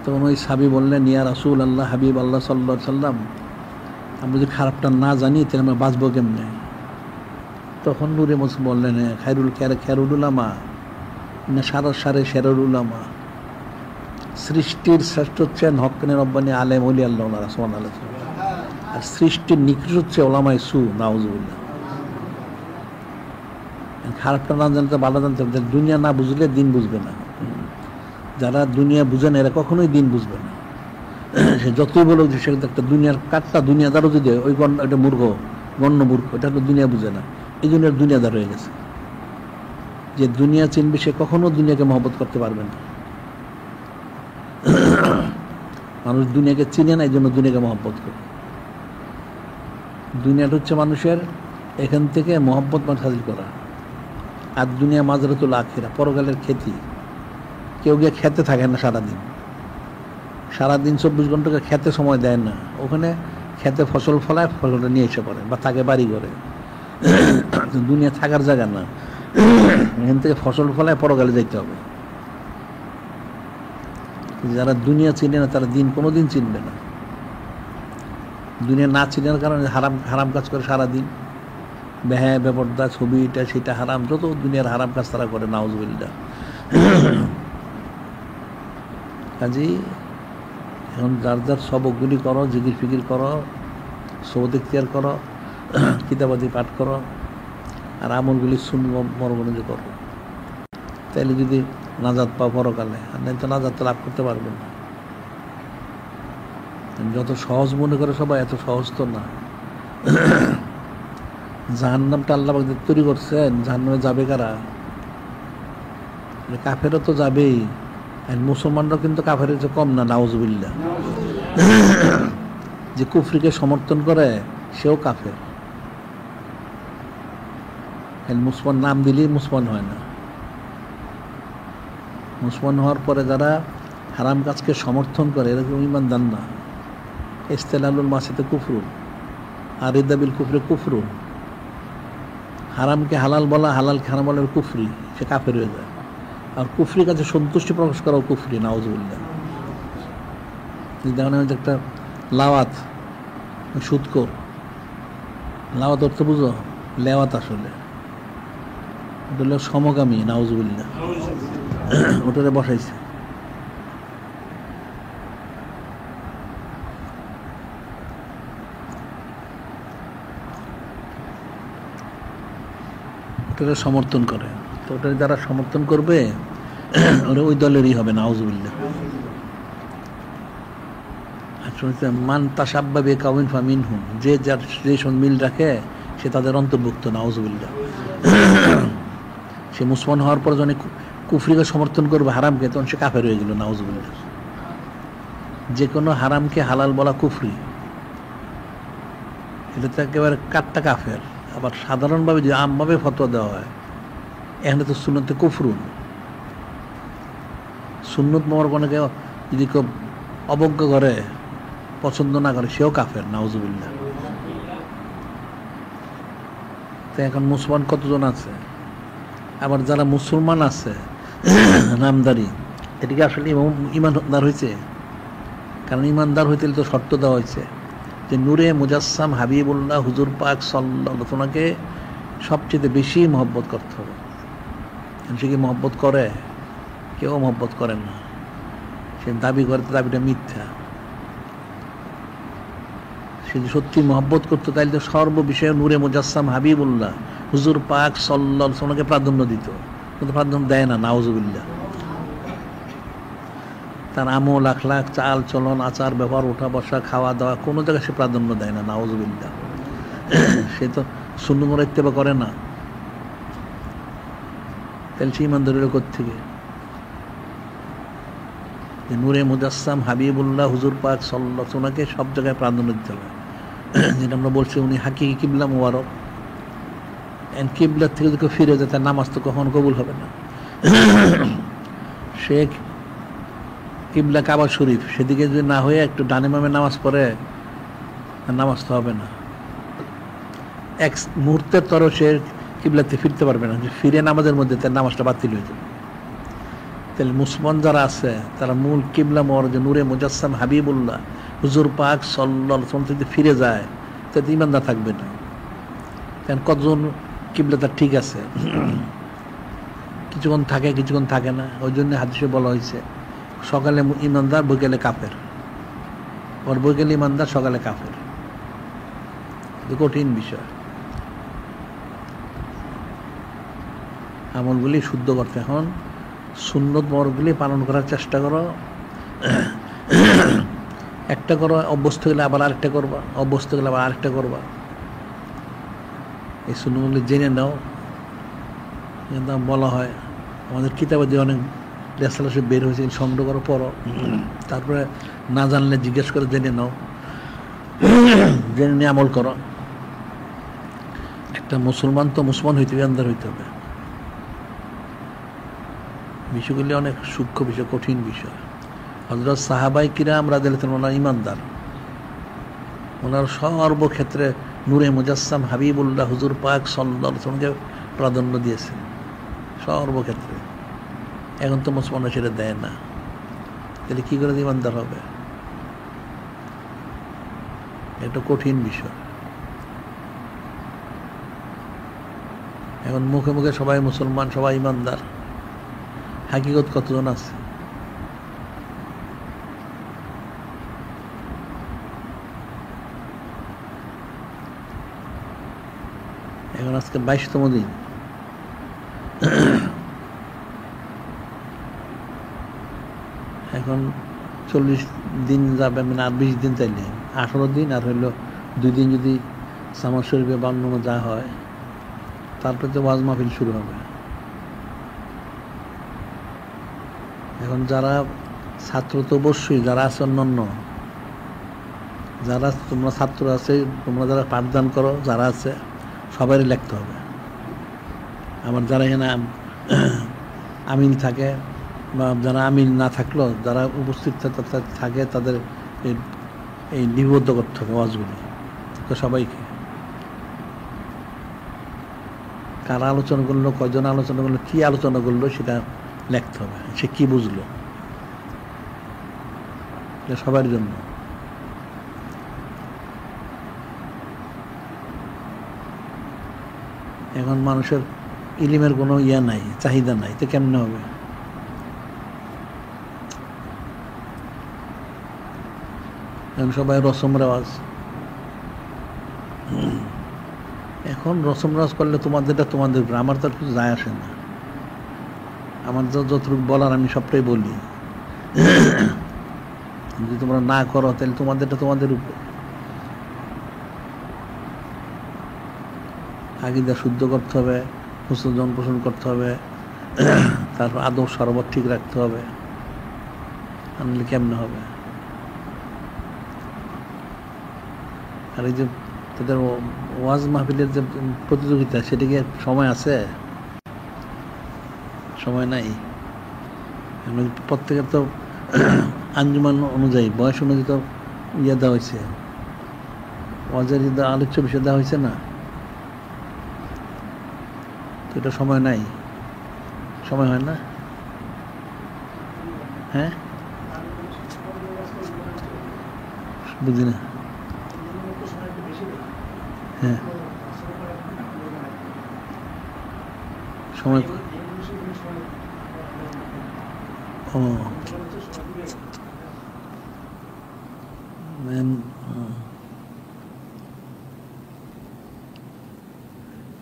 Speaker 1: তখন ওই সাহাবী বললেন ইয়া রাসূল আল্লাহ হাবিব আল্লাহ সাল্লাল্লাহু আলাইহি ওয়াসাল্লাম, আমরা যদি খারাপটা না জানি তাহলে আমরা বাঁচবো কেমনে? তখন নূরে মুজাসসাম বললেন খায়রুল উলামা না শেরুল উলামা, সৃষ্টির শ্রেষ্ঠ হচ্ছেন হক্কানি রব্বানি আলেম ওলি আল্লাহ সুবহানাল্লাহ, আর সৃষ্টির নিকৃষ্ট হচ্ছে ওলামায়ে সু নাউজুবিল্লাহ। খারাপটা না জানতে ভালো জানতে হবে। দুনিয়া না বুঝলে দিন বুঝবে না। যারা দুনিয়া বুঝে না এরা কখনোই দিন বুঝবে না। সে যতই বলো যে সে একটা দুনিয়ার কাঠটা দুনিয়াদারও যদি ওই ওইটা মূর্খ, গণ্য মূর্খ, এটা তো দুনিয়া বুঝে না, এই দুনিয়ার দুনিয়াদার হয়ে গেছে। যে দুনিয়া চিনবে সে কখনো দুনিয়াকে মহব্বত করতে পারবে না। মানুষ দুনিয়াকে চিনে না, এই জন্য দুনিয়াকে মহব্বত করে। দুনিয়াটা হচ্ছে মানুষের এখান থেকে মহব্বত হাসিল করা, আর দুনিয়া মাজরাতুল আখিরা, পরকালের খ্যাতি। কেউ গিয়ে খেতে থাকে না সারাদিন 24 ঘন্টাকে খেতে সময় দেয় না, ওখানে খেতে ফসল ফলায়, ফসলটা নিয়ে এসে পড়ে বা থাকে বাড়ি ঘরে। দুনিয়া থাকার জায়গা না, এখান থেকে ফসল ফলায় পরকালে যাইতে হবে। যারা দুনিয়া চিনে না তারা দিন কোনোদিন চিনবে না। দুনিয়া না চিনার কারণে হারাম কাজ করে সারাদিন, বেহায়া বেপরদা, ছবি এটা সেটা হারাম, যত দুনিয়ার হারাম কাজ তারা করে নাউজুবিল্লাহ। কাজেই এখন যার সবকগুলি করো, জিকির ফিকির করো, সবত ইখতিয়ার করো, কিতাবাদি পাঠ করো, আর আমলগুলি মরগণে করো, তাইলে যদি নাজাত পাও পরকালে, আর নাই তো নাজাত তো লাভ করতে পারবে না। যত সহজ মনে করে সবাই, এত সহজ তো না। জাহান্নামটা আল্লাহ পাক তৈরি করছেন, জাহান্নামে যাবে কারা? কাফেরও তো যাবেই, মুসলমানরাও কিন্তু কাফেরের যে কম না, নাউজুবিল্লাহ। যে কুফরিকে সমর্থন করে সেও কাফের। মুসলমান নাম দিলেই মুসলমান হয় না। মুসলমান হওয়ার পরে যারা হারাম কাজকে সমর্থন করে এরকম ঈমানদার না। ইস্তেলালুল মাসিতে কুফরুন আর ইদাবিল কুফরে কুফরুন, হারামকে হালাল বলা, হালালকে হারাম বলা কুফরি, সে কাফের হয়ে যায়। আর কুফরির কাছে সন্তুষ্টি প্রকাশ করাও কুফরি, নাউজুবিল্লাহ। দেখেন একটা লাওয়াত, সুদকর, লাওয়াত অর্থ বুঝো? লেওয়াত আসলে ওটা হলো সমগামী, নাউজুবিল্লাহ। ওটারে বসাইছে। ওটাকে সমর্থন করে, তো ওটা যারা সমর্থন করবে ওরা ওই দলেরই হবে, নাউজুবিল্লাহ। মান তাসাব্বা বিকাউমিন ফামিনহুম, যে যার যে মিল রাখে সে তাদের অন্তর্ভুক্ত, নাউজুবিল্লাহ। সে মুসলমান হওয়ার পর যখন কুফরিকে সমর্থন করবে হারামকে, তখন সে কাফের হয়ে গেল, নাউজুবিল্লাহ। যে কোনো হারামকে হালাল বলা কুফরি, এটা তো একেবারে কাট্টা কাফের। আবার সাধারণভাবে যে আমভাবে ফতোয়া দেওয়া হয়, এখানে তো সুন্নতে কুফরুন, সুন্নত মরগণকে যদি কেউ অবজ্ঞা করে, পছন্দ না করে, সেও কাফের, নাউজুবিল্লাহ। তো এখন মুসলমান কতজন আছে? আবার যারা মুসলমান আছে নামদারি, এটিকে আসলে ইমানদার হয়েছে? কারণ ইমানদার হইতে তো শর্ত দেওয়া হয়েছে যে নূরে মুজাসসাম হাবিবুল্লাহ হুজুর পাক সাল্লাল্লাহু আলাইহি ওয়াসাল্লামকে সবচেয়ে বেশি মহব্বত করতে হবে। সে কি মহব্বত করে? কেউ মহব্বত করে না। সে দাবি করে, তো দাবিটা মিথ্যা। সে যদি সত্যি মহব্বত করতো তাহলে তো সর্ববিষয়ে নূরে মুজাসসাম হাবিবুল্লাহ হুজুর পাক সাল্লাল্লাহু আলাইহি ওয়াসাল্লামকে প্রাধান্য দিত, কিন্তু প্রাধান্য দেয় না, নাউজুবিল্লাহ। তার আমল আখলাক, চাল চলন, আচার ব্যবহার, ওঠা বসা, খাওয়া দাওয়া, কোনো জায়গায় সে প্রাধান্য দেয় না, নাউজুবিল্লাহ। সে তো সুন্নত ইত্তেবা করে না, তাহলে সে ইমানদারের কোত্থেকে? নূরে মুজাসসাম হাবিবুল্লাহ হুজুর পাক সাল্লাল্লাহু আলাইহি ওয়াসাল্লামকে সব জায়গায় প্রাধান্য দিতে হবে। যেটা আমরা বলছি, উনি হাকিকি কিবলা মুবারক। কিবলার থেকে যদি ফিরে যায় তার নামাজ তো কখনো কবুল হবে না। সে কিবলা কাবা শরীফ, সেদিকে যদি না হয়ে একটু ডানে বামে নামাজ পড়ে, নামাজ তো হবে না। এক মুহূর্তের তর সে কিবলাতে ফিরতে পারবে না, যে ফিরে নামাজের মধ্যে তার নামাজটা বাতিল হয়ে যাবে। তাহলে মুসলমান যারা আছে তারা মূল কিবলা যে নূরে মুজাসসাম হাবিবুল্লাহ হুজুর পাক সাল্লাল্লাহু আলাইহি ওয়াসাল্লাম যদি ফিরে যায় তাতে ইমানদার থাকবে না। কারণ কতজন কিবলা তার ঠিক আছে, কিছুক্ষণ থাকে কিছুক্ষণ থাকে না। ওই জন্য হাদিসে বলা হয়েছে সকালে ইমানদার বিকেলে কাফের, ওর বিকেলে ইমানদার সকালে কাফের। কঠিন বিষয়। আমলগুলি শুদ্ধ করতে এখন সুন্নত মরগুলি পালন করার চেষ্টা করো। একটা করো, অভ্যস্ত গেলে আবার আরেকটা করবা, অভ্যস্ত গেলে আবার আরেকটা করবা। এই সুন্নতগুলি জেনে নাও। কিন্তু বলা হয় আমাদের কিতাবে যে অনেক রেসালাসে বের হয়েছে, সংগ্রহ করো, পড়ো, তারপরে না জানলে জিজ্ঞেস করে জেনে নাও, জেনে নিয়ে আমল করো। একটা মুসলমান তো মুসলমান হইতে হবে, ইমানদার হইতে হবে। বিষয়গুলি অনেক সূক্ষ্ম বিষয়, কঠিন বিষয়। হযরত সাহাবায়ে কিরাম রাদিয়াল্লাহু তাআলা ওনারা ইমানদার, ওনার সর্বক্ষেত্রে নূরে মুজাসসাম হাবিবুল্লাহ হুজুর পাক সাল্লাল্লাহু আলাইহি ওয়াসাল্লামকে প্রাধান্য দিয়েছেন সর্বক্ষেত্রে। এখন তো মুসলমানরা সেটা দেয় না, তাহলে কী করে ইমানদার হবে? একটা কঠিন বিষয়। এখন মুখে মুখে সবাই মুসলমান, সবাই ইমানদার, হাকিকত কতজন আছে? এখন আজকে 22তম দিন। এখন 40 দিন যাবে, মানে আর 20 দিন, চাইলে 18 দিন, আর হইল 2 দিন যদি সামার শরীফে বা অন্য যা হয়, তারপরে তো ওয়াজ মাহফিল শুরু হবে। এখন যারা ছাত্র তো অবশ্যই, যারা আছে অন্যান্য, যারা তোমরা ছাত্র আছে, তোমরা যারা পাঠদান করো, যারা আছে সবারই লিখতে হবে। আমার যারা এখানে আমিন থাকে বা যারা আমিন না থাকলেও যারা উপস্থিত থাকে তাদের এই লিপিবদ্ধ করতে হবে ওয়াজগুলি সবাইকে। কারা আলোচনা করলো, কয়জন আলোচনা করলো, কী আলোচনা করলো, সেটা লিখতে হবে। সে কি বুঝলো, সবার জন্য। এখন মানুষের ইলিমের কোনো ইয়া নাই, চাহিদা নাই, তো কেমনে হবে? এখন সবাই রসম রেওয়াজ। এখন রসম রেওয়াজ করলে তোমাদেরটা তোমাদের, আমার তো আর কিছু যায় আসে না। আমার যতটুকু বলার আমি সবটাই বলি। যদি তোমরা না করো তাহলে তোমাদেরটা তোমাদের উপর। আকীদা শুদ্ধ করতে হবে, হুসন জন পোষণ করতে হবে, তারপর আদব সরবত ঠিক রাখতে হবে, আনলে কেমনে হবে? আর এই যে তাদের ওয়াজ মাহফিলের যে প্রতিযোগিতা, সেটা কি সময় আছে? সময় নাই। প্রত্যেকের তো আঞ্জুমান অনুযায়ী, বয়স অনুযায়ী তো ইয়ে দেওয়া হয়েছে, ওয়াজের আলোচ্য বিষয় দেওয়া হয়েছে না, তো এটা সময় নাই, সময় হয় না। হ্যাঁ, বুঝি না। হ্যাঁ, সময়। ও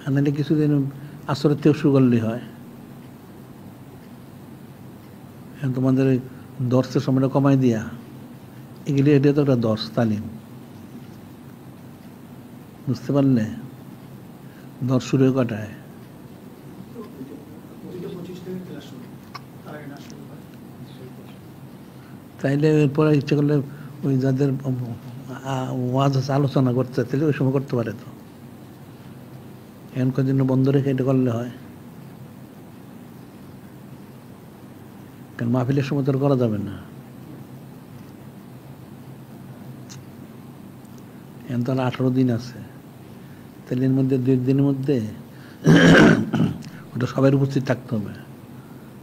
Speaker 1: আনলে কিছুদিন আসরের থেকে শুরু করলেই হয়। তোমাদের ওই দর্শের সময়টা কমাই দিয়া, এগুলি এটা তো একটা দর্শ তালিম, বুঝতে পারলে? দর্শ শুরু কটায়? তাইলে এরপরে ইচ্ছে করলে ওই যাদের ওয়াজ আলোচনা করতে তাহলে ওই সময় করতে পারে। তো এখন কদিন বন্ধ রেখে এটা করলে হয়, কারণ মাহফিলের সময় তো করা যাবে না। এখন তাহলে 18 দিন আছে, তাহলে এর মধ্যে 2 একদিনের মধ্যে ওটা সবাই উপস্থিত থাকতে হবে।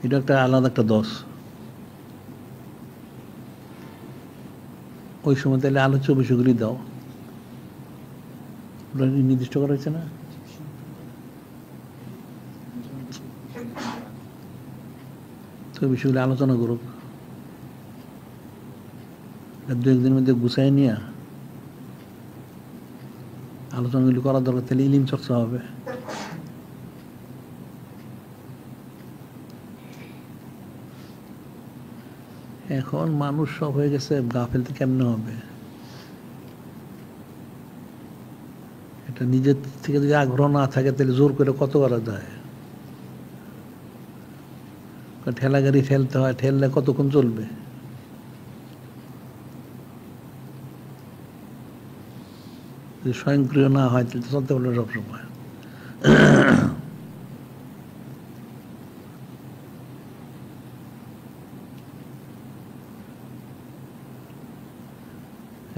Speaker 1: এটা একটা আলাদা একটা দোষ। ওই সময় তাহলে আলোচ্য বিষয়গুলি দাও, ওটা নির্দিষ্ট করা হয়েছে না? তো বিষয়গুলি আলোচনা করুক, 2 একদিনের মধ্যে গুছাই নিয়ে আলোচনাগুলি করা দরকার, তাহলে ইলিম চর্চা হবে। এখন মানুষ সব হয়ে গেছে, গাফেল তো কেমনে হবে? এটা নিজের থেকে যদি আগ্রহ না থাকে তাহলে জোর করে কত করা যায়? ঠেলা গাড়ি ঠেলতে হয়, ঠেললে কতক্ষণ চলবে? যদি স্বয়ংক্রিয় না হয় তাহলে চলতে পারবে সবসময়।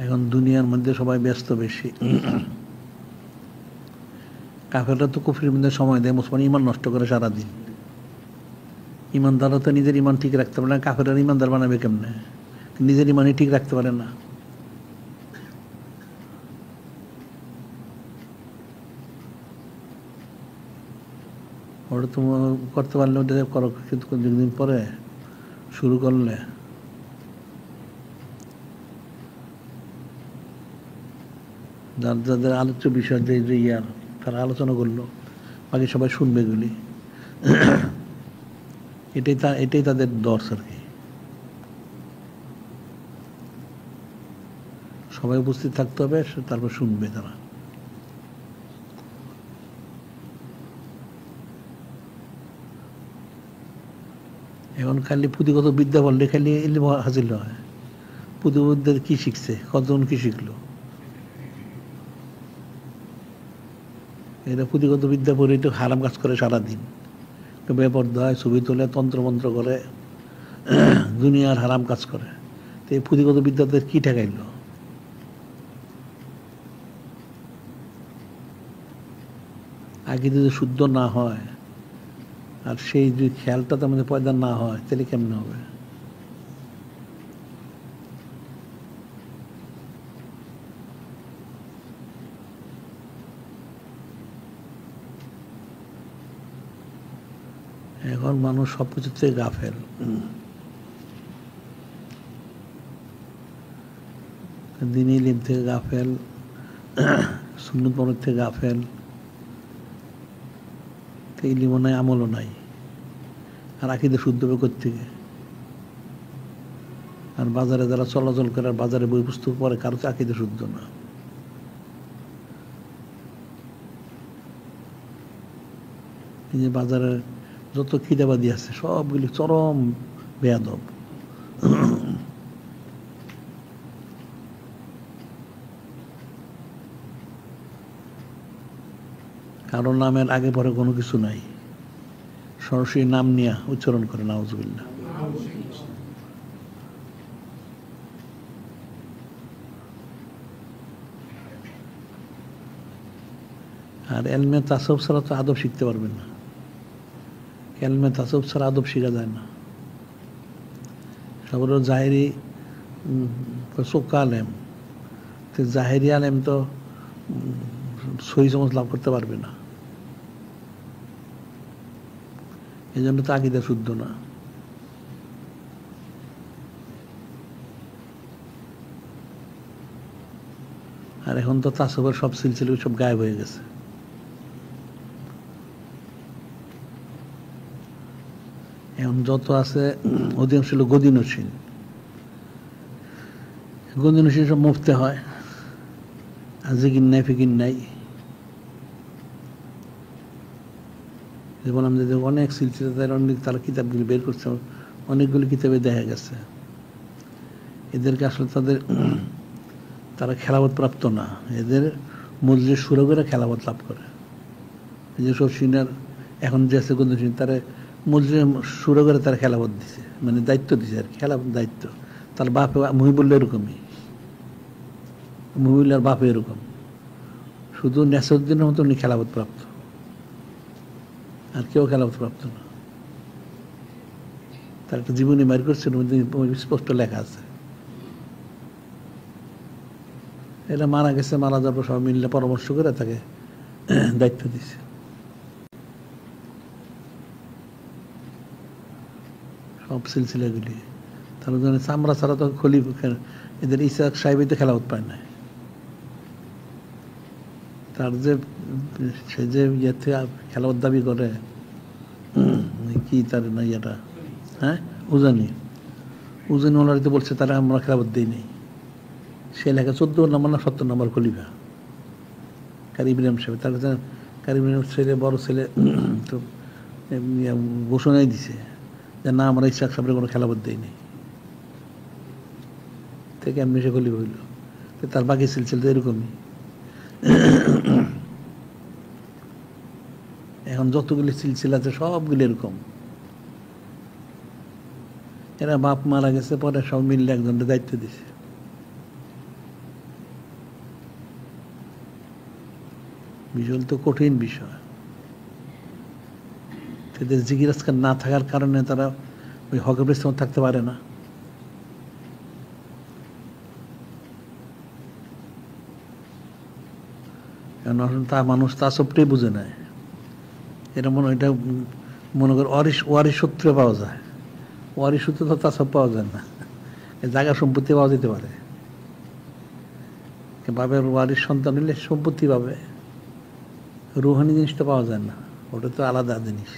Speaker 1: এখন দুনিয়ার মধ্যে সবাই ব্যস্ত বেশি। কাফেররা তো কুফরির মধ্যে সময় দেয়, মুসলমান ইমান নষ্ট করে সারাদিন। ইমানদাররা তো নিজের ইমান ঠিক রাখতে পারে না, কাফেররা ইমানদার বানাবে কেমনে? নিজের ইমানই ঠিক রাখতে পারে না। ওটা তো করতে পারলে ওটা করো, কিন্তু কিছুদিন পরে শুরু করলে যাদের আলোচ্য বিষয় যে ইয়ার তারা আলোচনা করলো, বাকি সবাই শুনবে এগুলি। এটাই তাদের দর্শ আর কি। সবাই উপস্থিত থাকতে হবে, তারপর শুনবে তারা। এখন খালি পুঁথিগত বিদ্যা বললে খালি ইলম হাসিল হয়। পুঁথিবিদ্যা কি শিখছে, কতজন কি শিখলো? এরা পুঁথিগত বিদ্যা পড়ে একটু হারাম কাজ করে সারাদিন, বেপরদা হয়, ছবি তোলে, তন্ত্রমন্ত্র করে, দুনিয়ার হারাম কাজ করে। তো এই পুঁথিগত বিদ্যাদের কি ঠেকাইল? আগে যদি শুদ্ধ না হয় আর সেই যদি খেয়ালটা তার মধ্যে পয়দা না হয় তাহলে কেমন হবে? এখন মানুষ সব কিছু থেকে গাফেল। দিন ইলিম থেকে গাফেল, সুন্নত মানের থেকে গাফেল, ইলিমও নাই, আমলও নাই। আর আকিদা শুদ্ধ হবে কোত্থেকে? আর বাজারে যারা চলাচল করে, আর বাজারে বই পুস্তক পড়ে, কারো আকিদা শুদ্ধ না। এই যে বাজারে যত খিদাবাদী আছে সবগুলি চরম বেয়াদব। কারো নামের আগে পরে কোনো কিছু নাই, সরাসরি নাম নিয়ে উচ্চারণ করে নাউজুবিল্লাহ। আর এলমে তাসাউফ ছাড়া তো আদব শিখতে পারবেন না। এলমে তাসাউফ ছাড়া আদব শেখা যায় না। সব জাহেরি চোখা আলেম, তো জাহেরি আলেম তো সহি সমজ লাভ করতে পারবে না। এই জন্য তো আকীদা শুদ্ধ না। আর এখন তো তাসাউফের সব সিলসিলা সব গায়েব হয়ে গেছে। এখন যত আছে অধিকাংশ হলো গদিনশীল। গদিনশীল সব মুফতে হয়, আর জিকির নাই, ফিকির নাই। যেমন আমাদের অনেক সিলসিলা অনেক তারা কিতাবগুলি বের করছে, অনেকগুলি কিতাবে দেখা গেছে এদেরকে আসলে তারা খেলাফত প্রাপ্ত না। এদের মজলিস শুরু করে খেলাফত লাভ করে। এই যে সব সিনার এখন যে আছে গদিনশীল, তারা মজলিস শুরু করে তারা খেলাফত দিছে, মানে দায়িত্ব দিছে আর খেলাফত দায়িত্ব। তার বাপে মুহিবুল্লাহ এরকমই, মুহিবুল্লাহর বাপে এরকম শুধু নেসারউদ্দিনের মতো উনি খেলাফত প্রাপ্ত, আর কেউ খেলাফত প্রাপ্ত না। তার একটা জীবনী বের করছেন, স্পষ্ট লেখা আছে। এটা মারা গেছে, মারা যাওয়ার পর সবাই মিললে পরামর্শ করে তাকে দায়িত্ব দিছে। সব সিলসিলাগুলি তাহলে চামড়া ছাড়া তো খলি, এদের ইসাক সাহেবই তো খেলাফত পায় না। তার যে সে যে ইয়ে থেকে খেলাফত দাবি করে, কি তার না ইয়েটা, হ্যাঁ উজানি ওনারা তো বলছে তারা আমরা খেলাফত দিই নেই। সে লেখা 14 নম্বর না 70 নম্বর খলিফা কারি ইব্রাহিম সাহেব। তার কাছে কারি ইব্রাহিম ছেলে, বড় ছেলে তো ঘোষণাই দিছে যে না, আমরা ইসাক সাহেবের কোনো খেলাফত দিই নেই। থেকে এমনি সে খলিফা হইল। তার বাকি সিলসিলা তো এরকমই। এখন যতগুলি সিলসিলা আছে সবগুলি এরকম। এরা বাপ মারা গেছে, পরে সব মিললে একজনের দায়িত্ব দিছে। বিষয় তো কঠিন বিষয়। তাদের জিকির আজকাল না থাকার কারণে তারা ওই হকের পরিশ্রম থাকতে পারে না। তা মানুষ তা সবটাই বুঝে নেয়। এটা মনে করে ওয়ারিশ সূত্রে পাওয়া যায়। ওয়ারিশ সূত্রে তো তা সব পাওয়া যায় না। জায়গা সম্পত্তি পাওয়া যেতে পারে, বাপের ওয়ারিশ সন্তান হলে সম্পত্তি পাবে, রুহানি জিনিসটা পাওয়া যায় না। ওটা তো আলাদা জিনিস।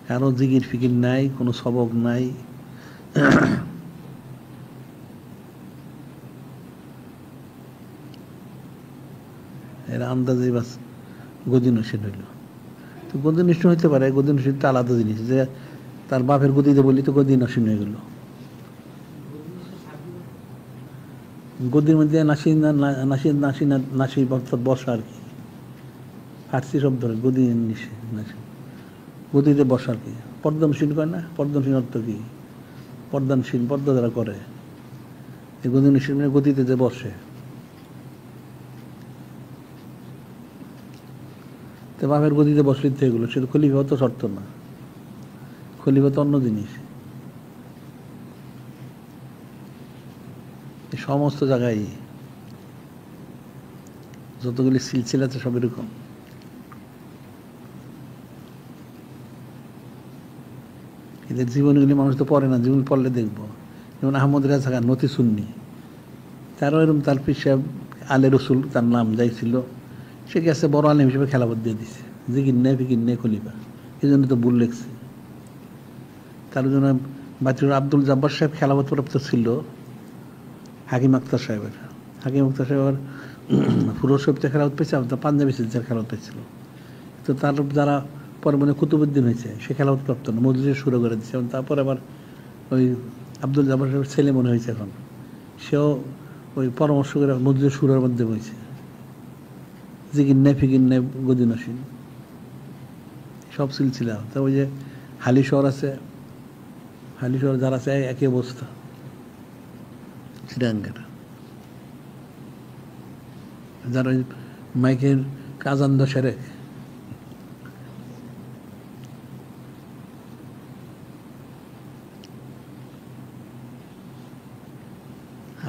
Speaker 1: কারো জিকির ফিকির নাই, কোনো সবক নাই। এরা আন্দাজে বাস গদি নসীন হইল। তো গদি নসীন হইতে পারে, গদি নসীন তো আলাদা জিনিস। যে তার বাপের গদিতে বলি তো গদি নসীন হয়ে গেল। গদির মধ্যে নাসি বসা আর কি, ফার্সি শব্দ গদি নাসি, গদিতে বসা আর কি। পর্দনশীল করে না, পর্দনশীল অর্থ কি? পর্দানশীল, পর্দা যারা করে, এই গদি নসীন গদিতে যে বসে। তো বাপের গদিতে বসলে তো এগুলো, সেটা খলিফা তো শর্ত না। খলিফা তো অন্য জিনিস। সমস্ত জায়গায় যতগুলি সিলসিলা আছে সব এরকম। এদের জীবনগুলি মানুষ তো পড়ে না, জীবন পড়লে দেখবো। যেমন আহমদ রাজা খান নতি সুন্নি, তারও এরকম তার পিসা আলে রসুল তার নাম যাই ছিল, সে গেছে বড় আলেম হিসেবে খেলাফত দিয়ে দিছে। জিকির নেই ফিকির নেই খলিফা, এই জন্য তো ভুল লেগছে। তার জন্য বাতিউর আব্দুল জব্বার সাহেব খেলাফত প্রাপ্ত ছিল হাকিম আক্তার সাহেবের। হাকিম আক্তার সাহেবের ফুরোজ সাহেবতে খেলাফত পেয়েছে, পাঞ্জাবি সিলসিলার খেলাফত পেয়েছিল। তো তার যারা পরে মনে কুতুবুদ্দিন হয়েছে, সে খেলাফত প্রাপ্ত না, মজলিসে শুরু করে দিচ্ছে। এবং তারপর আবার ওই আব্দুল জব্বার সাহেবের ছেলে মনে হয়েছে এখন, সেও ওই পরামর্শ করে মজলিসে শুরুর মধ্যে হয়েছে। জিকির নেই ফিকির নেই গদি নসীন সব সিলসিলা। তা ওই যে হালি শহর আছে, হালি শহর যারা আছে একই অবস্থা। চিরাঙ্গের যারা ওই মাইকের কাজান দশেরে,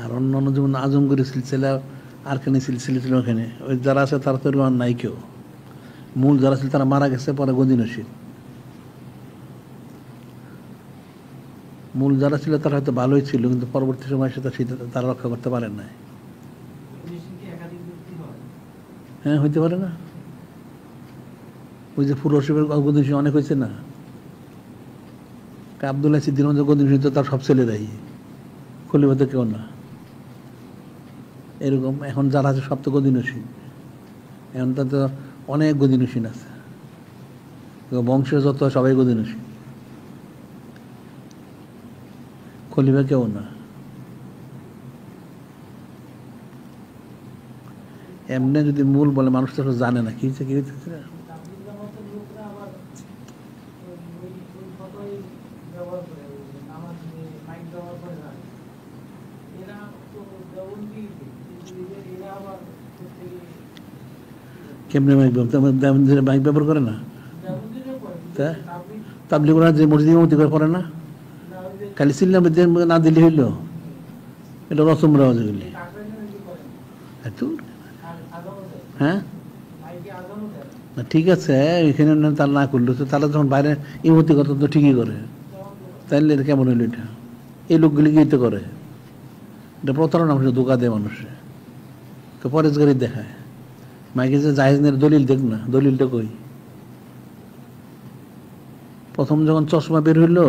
Speaker 1: আর অন্য যেমন আজমগড়ি সিলসিলা, আর খানে সিলসিলা ছিল ওখানে, ওই যারা আছে তারা তো আর নাই কেউ। মূল যারা ছিল তারা মারা গেছে, পরে গদি নসীন। মূল যারা ছিল তারা হয়তো ভালোই ছিল, কিন্তু পরবর্তী সময় সেটা তারা রক্ষা করতে পারেন নাই। হ্যাঁ, হইতে পারে না। ওই যে ফুরসিবের গদিনসী অনেক হয়েছে না, আব্দুল্লাহ সিদ্দিন গদিনসী তো তার সব ছেলেরাই, খলিফা তো কেউ না। এরকম এখন যারা আছে সব তো গদিনসী। এখন তার তো অনেক গদিনসীন আছে, বংশের যত সবাই গদিনসী, খলিফা কেউ না। এমনি যদি মূল বলে মানুষ তো জানে না কি হচ্ছে, কি হচ্ছে। কেমনে মাইক মাইক ব্যবহার করে না? তা তাবলিগ ওরা যে মসজিদ ইমামতি করে না, খালি চিল্লাম না দিলে হইল, এটা রসম রেওয়াজ এগুলি। হ্যাঁ না ঠিক আছে, এখানে তারা না করলো তো, তারা যখন বাইরে ইমতি কথা তো ঠিকই করে, তাইলে এটা কেমন হইলো? এটা এই লোকগুলি গিয়ে তো করে, এটা প্রতারণা, মানুষের ধোকা দেয় মানুষে, তো পরেশগারি দেখায়। মাইকে যে জাহেজের দলিল দেখ না, দলিলটা কই? প্রথম যখন চশমা বের হইলো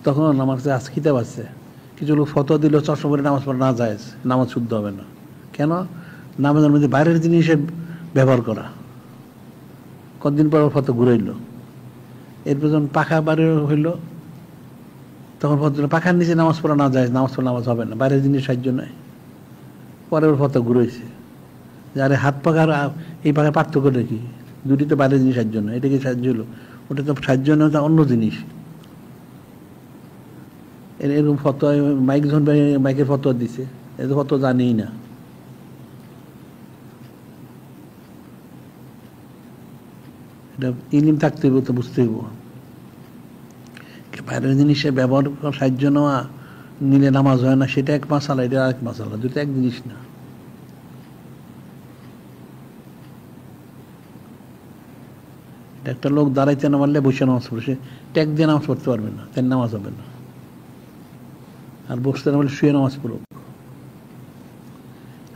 Speaker 1: তখন আমার কাছে আজ কিতাব আছে, কিছু লোক ফতোয়া দিল চশমা পরে নামাজ পড়া না যায়, নামাজ শুদ্ধ হবে না। কেন? নামাজের মধ্যে বাইরের জিনিসের ব্যবহার করা। কতদিন পর ফটো ঘুরাইল, এরপর যখন পাখা বাড়ি হইল তখন পাখার নিচে নামাজ পড়া না যায়, নামাজ পড়া নামাজ হবে না, বাইরের জিনিস সাহায্য নেয়। পরে ওর ফটো ঘুরেছে যে আরে হাত পাখার এই পাখার পার্থক্য কি? দুটি তো বাইরের জিনিস সাহায্য নয়, এটা কি সাহায্য হলো? ওটা তো সাহায্য নয়, তা অন্য জিনিস। এরকম ফতোয়া মাইক যখন মাইকের ফতোয়া দিছে, এত ফতোয়া জানিই না। এটা ইলিম থাকতে হইব, তো বুঝতে হইব বাইরের জিনিসের ব্যবহার সাহায্য নেওয়া নিলে নামাজ হয় না, সেটা এক মাসালা, এটা আরেক মাসালা, দুটো এক জিনিস না। একটা লোক দাঁড়াইতে না পারলে বসে নামাজ পড়ে, সে ট্যাগ দিয়ে নামাজ পড়তে পারবে না, তাই নামাজ হবে না। আর বসতে না পারলে শুয়ে নামাজ পড়ুক।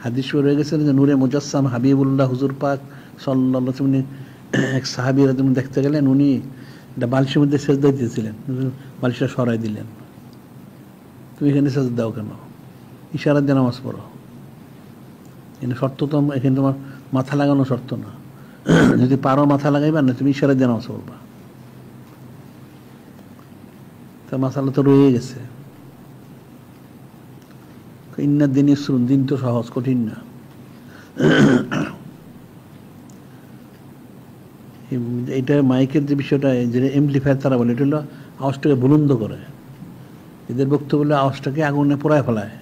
Speaker 1: হাদিস রয়ে গেছেন যে নূরে মুজাসসাম হাবিবুল্লাহ হুজুর পাক সাল্লাল্লাহু আলাইহি ওয়াসাল্লাম এক সাহাবী রাদিয়াল্লাহু দেখতে গেলেন, উনি একটা বালিশের মধ্যে সেজদা দিতেছিলেন, বালিশটা সরাই দিলেন। তুমি এখানে সেজদা দাও কেন? ইশারা দিয়ে নামাজ পড়ো। এখানে শর্ত তো, এখানে তোমার মাথা লাগানো শর্ত না, যদি পারো মাথা লাগাইবা, না তুমি ইশারা দিয়ে নামাজ পড়বা। তা মাসালা তো রয়ে গেছে। ইন্নাদ দিন ইসরুন, দিন তো সহজ, কঠিন না। এটা মাইকের যে বিষয়টা, যে এমপ্লিফায়ার তারা বলে, এটা হলো আওয়াজটাকে বুলন্দ করে। এদের বক্তব্য বলে আওয়াজটাকে আগুনে পোড়ায় ফেলায়,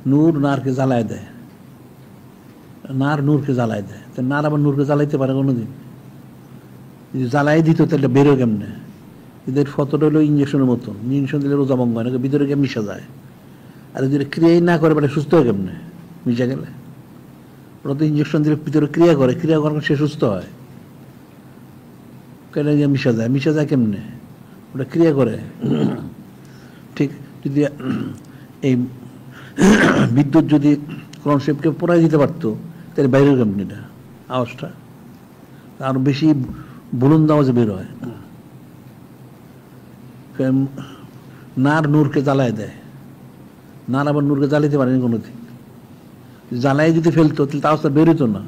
Speaker 1: নূর নারকে জ্বালায় দেয়, নার নূরকে জ্বালায় দেয়। তো নার আবার নূরকে জ্বালাইতে পারে কোনোদিন? যদি জ্বালাই দিত তাহলে বেরো কেমনে? এদের ফটোটা হলো ইঞ্জেকশনের মতন, ইঞ্জেকশন দিলে রোজা ভঙ্গ হয় না, ভিতরে গিয়ে মিশা যায়। আর যদি ক্রিয়াই না করে, মানে সুস্থ হয় কেমনে মিশা গেলে? ওরা তো ইঞ্জেকশন দিলে ভিতরে ক্রিয়া করে, ক্রিয়া করার সে সুস্থ হয়, কেন গিয়ে মিশা যায়? মিশা যায় কেমনে? ওটা ক্রিয়া করে। ঠিক যদি এই বিদ্যুৎ যদি কোরআন শরীফকে পোড়াই দিতে পারতো, তাহলে বাইরের কেমনি এটা আওয়াজটা আরো বেশি বুলন্দ আওয়াজে বের হয়। নার নূরকে জ্বালায় দেয়, নার আবার নূরকে জ্বালাইতে পারেনি কোনোদিন। জ্বালাই যদি ফেলতো তাহলে আওয়াজটা বেরোতো না।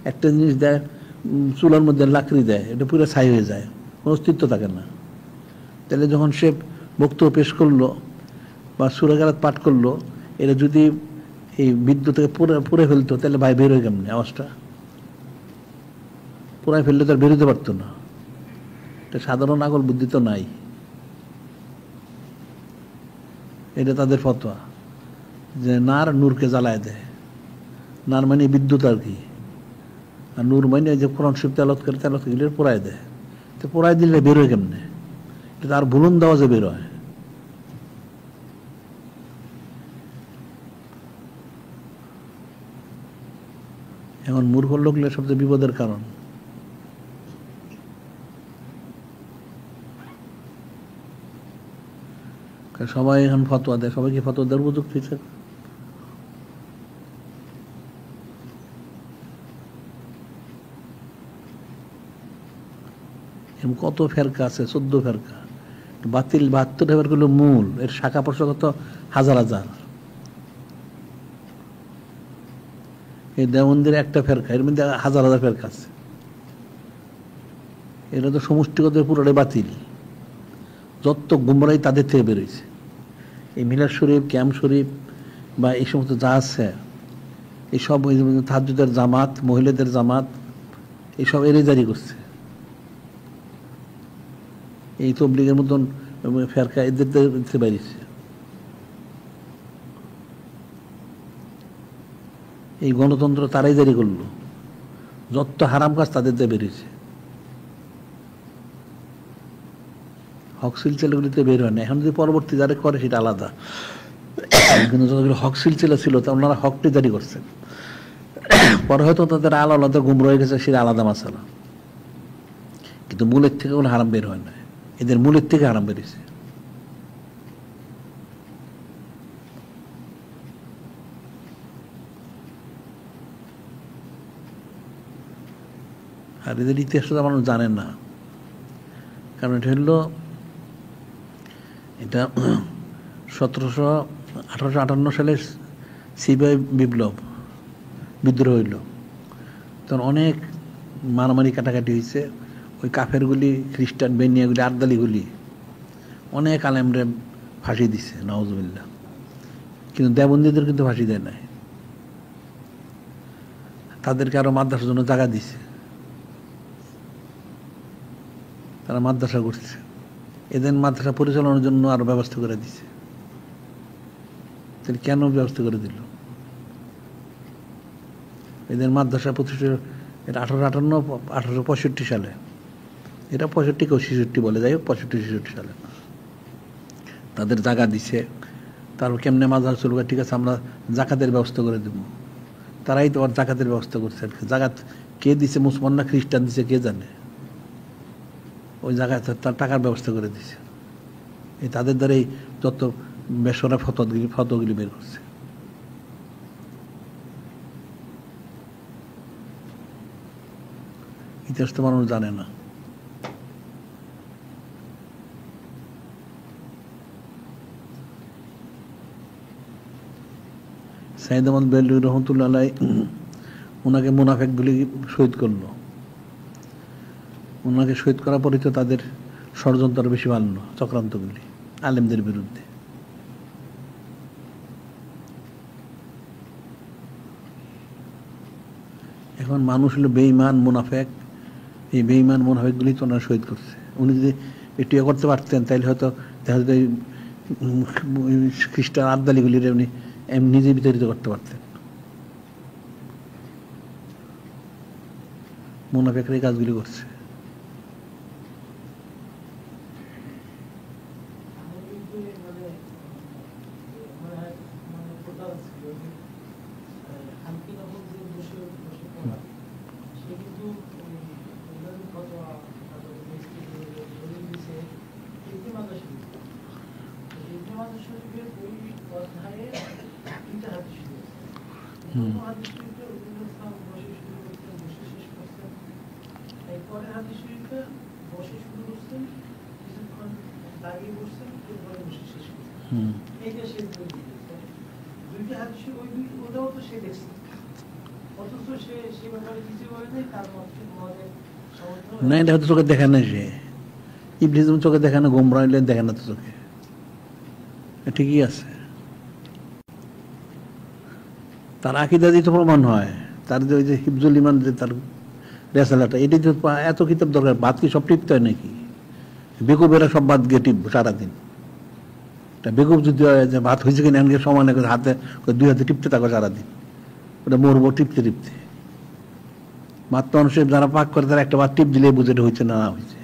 Speaker 1: একটা জিনিস দেয়, চুলার মধ্যে লাকড়ি দেয়, এটা পুরো ছাই হয়ে যায়, কোনো অস্তিত্ব থাকে না। তাহলে যখন সে বক্তব্য পেশ করলো বা সূরা পাঠ করলো, এটা যদি এই বিদ্যুৎকে পুড়ে ফেলতো, তাহলে ভাই বের হয়ে কেমনে আওয়াজটা? পুরাই ফেললে তো আর বেরোতে পারতো না। এটা সাধারণ আকল বুদ্ধি তো নাই। এটা তাদের ফতোয়া যে নার নূরকে জ্বালায় দেয়। নার মানে বিদ্যুৎ আর কি, আর নূর মানে যে কোরআন শরীফ তেলাওয়াত করে, তেলাওয়াত গেলে পোড়ায় দেয়। তো পোড়ায় দিলে বেরোয় কেমনে? এটা আর বুলন্দ আওয়াজে বের হয়। এখন মূর্খ লোকলে সবচেয়ে বিপদের কারণ। সবাই এখন ফতোয়া দেয়, সবাইকে ফতোয়া দেওয়ার উপযুক্ত হয়েছে। কত ফেরকা আছে, 14 ফেরকা। বাতিল 72 ফেরকা হলো মূল, এর শাখা প্রশাখা তো হাজার হাজার। এই দেওবন্দির একটা ফেরকা, এর মধ্যে হাজার হাজার ফেরকা আছে। এরা তো সমষ্টিগত পুরোটাই বাতিল। যত গুমরাই তাদের থেকে বেরোইছে। এই মিলাদ শরীফ, ক্যাম্প শরীফ বা এই সমস্ত যা আছে, এইসব তাহাজ্জুদের জামাত, মহিলাদের জামাত, এইসব এরাই জারি করছে। এই তবলিগের মতন ফেরকা এদের বেরিয়েছে। এই গণতন্ত্র তারাই জারি করলো, যত হারাম কাজ তাদের দিয়ে বেরিয়েছে, হক সিলসিলাগুলিতে বের হয় না। এখন যদি পরবর্তী যারা করে সেটা আলাদা, কিন্তু যতগুলো হক সিলসিলা ছিল তা ওনারা হকটি জারি করছেন, পরে হয়তো তাদের আলাদা গুম রয়ে গেছে, সেটা আলাদা মাসালা, কিন্তু মূলের থেকে কোনো হারাম বের হয় না। এদের মূলের থেকে হারাম বেরিয়েছে। আর এদের ইতিহাসটা মানুষ জানেন না, কারণ এটা হলো এটা 1858 সালে সিপাহি বিদ্রোহ হইল, তখন অনেক মারামারি কাটাকাটি হয়েছে। ওই কাফেরগুলি, খ্রিস্টান বেনিয়াগুলি, আর্দালিগুলি অনেক আলেমরে ফাঁসি দিছে, নাউজুবিল্লাহ, কিন্তু দেবন্দীদের কিন্তু ফাঁসি দেয় নাই। তাদেরকে আরো মাদ্রাসার জন্য জায়গা দিছে, তারা মাদ্রাসা করছে, এদের মাদ্রাসা পরিচালনার জন্য আরো ব্যবস্থা করে দিছে। তাহলে কেন ব্যবস্থা করে দিল? এদের মাদ্রাসা প্রতিষ্ঠা এটা 1865 সালে, এটা 65 কেউ 66 বলে, যাই হোক 65-66 সালে তাদের জায়গা দিছে। তারপর কেমনে মাদ্রাসা চলবে, ঠিক আছে আমরা জাকাতের ব্যবস্থা করে দেব, তারাই তো আর জাকাতের ব্যবস্থা করছে। জাকাত কে দিছে, মুসলমান না খ্রিস্টান দিছে কে জানে, ওই জায়গায় তার টাকার ব্যবস্থা করে দিছে। এই তাদের দ্বারাই যত বেসরা ফতোগুলি বের করছে। ইতিহাস তো মানুষ জানে না। সাইদ আহমদ বেলুই রহমতুল্লাহ আলাইহি ওনাকে মুনাফেকগুলি শহীদ করলো। ওনাকে শহীদ করার পরে তো তাদের ষড়যন্ত্র বেশি বাড়লো, চক্রান্তগুলি আলেমদের বিরুদ্ধে। এখন মানুষ হলো বেঈমান মুনাফেক, এই বেঈমান মুনাফেকগুলি তো ওনারা শহীদ করছে। উনি যদি এটি করতে পারতেন তাহলে হয়তো দেখা যেত খ্রিস্টান আর্দালিগুলির উনি নিজে বিতাড়িত করতে পারতেন। মুনাফেকরা এই কাজগুলি করছে। না, এটা হয়তো চোখে দেখে না, সে ইবলিস চোখে দেখে না, গোমরা হইলে দেখে না তো চোখে, ঠিকই আছে। তার আকীদা দিয়ে তো প্রমাণ হয়, তার যে ওই যে হিফজুল ইমান যে তার রেসালাটা, এটাই তো এত কিতাব দরকার। ভাত কি সব টিপতে হয় নাকি? বেকুবেরা সব ভাত গিয়ে টিপবো সারাদিন। বেকুব যদি হয় যে ভাত হয়েছে কিনা এমন সমান হাতে 2 হাতে টিপতে থাকো সারাদিন, ওটা মরবো টিপতে টিপতে। ভাত তো মানুষের যারা পাক করে তারা একটা ভাত টিপ দিলে বুঝে এটা হয়েছে না হয়েছে।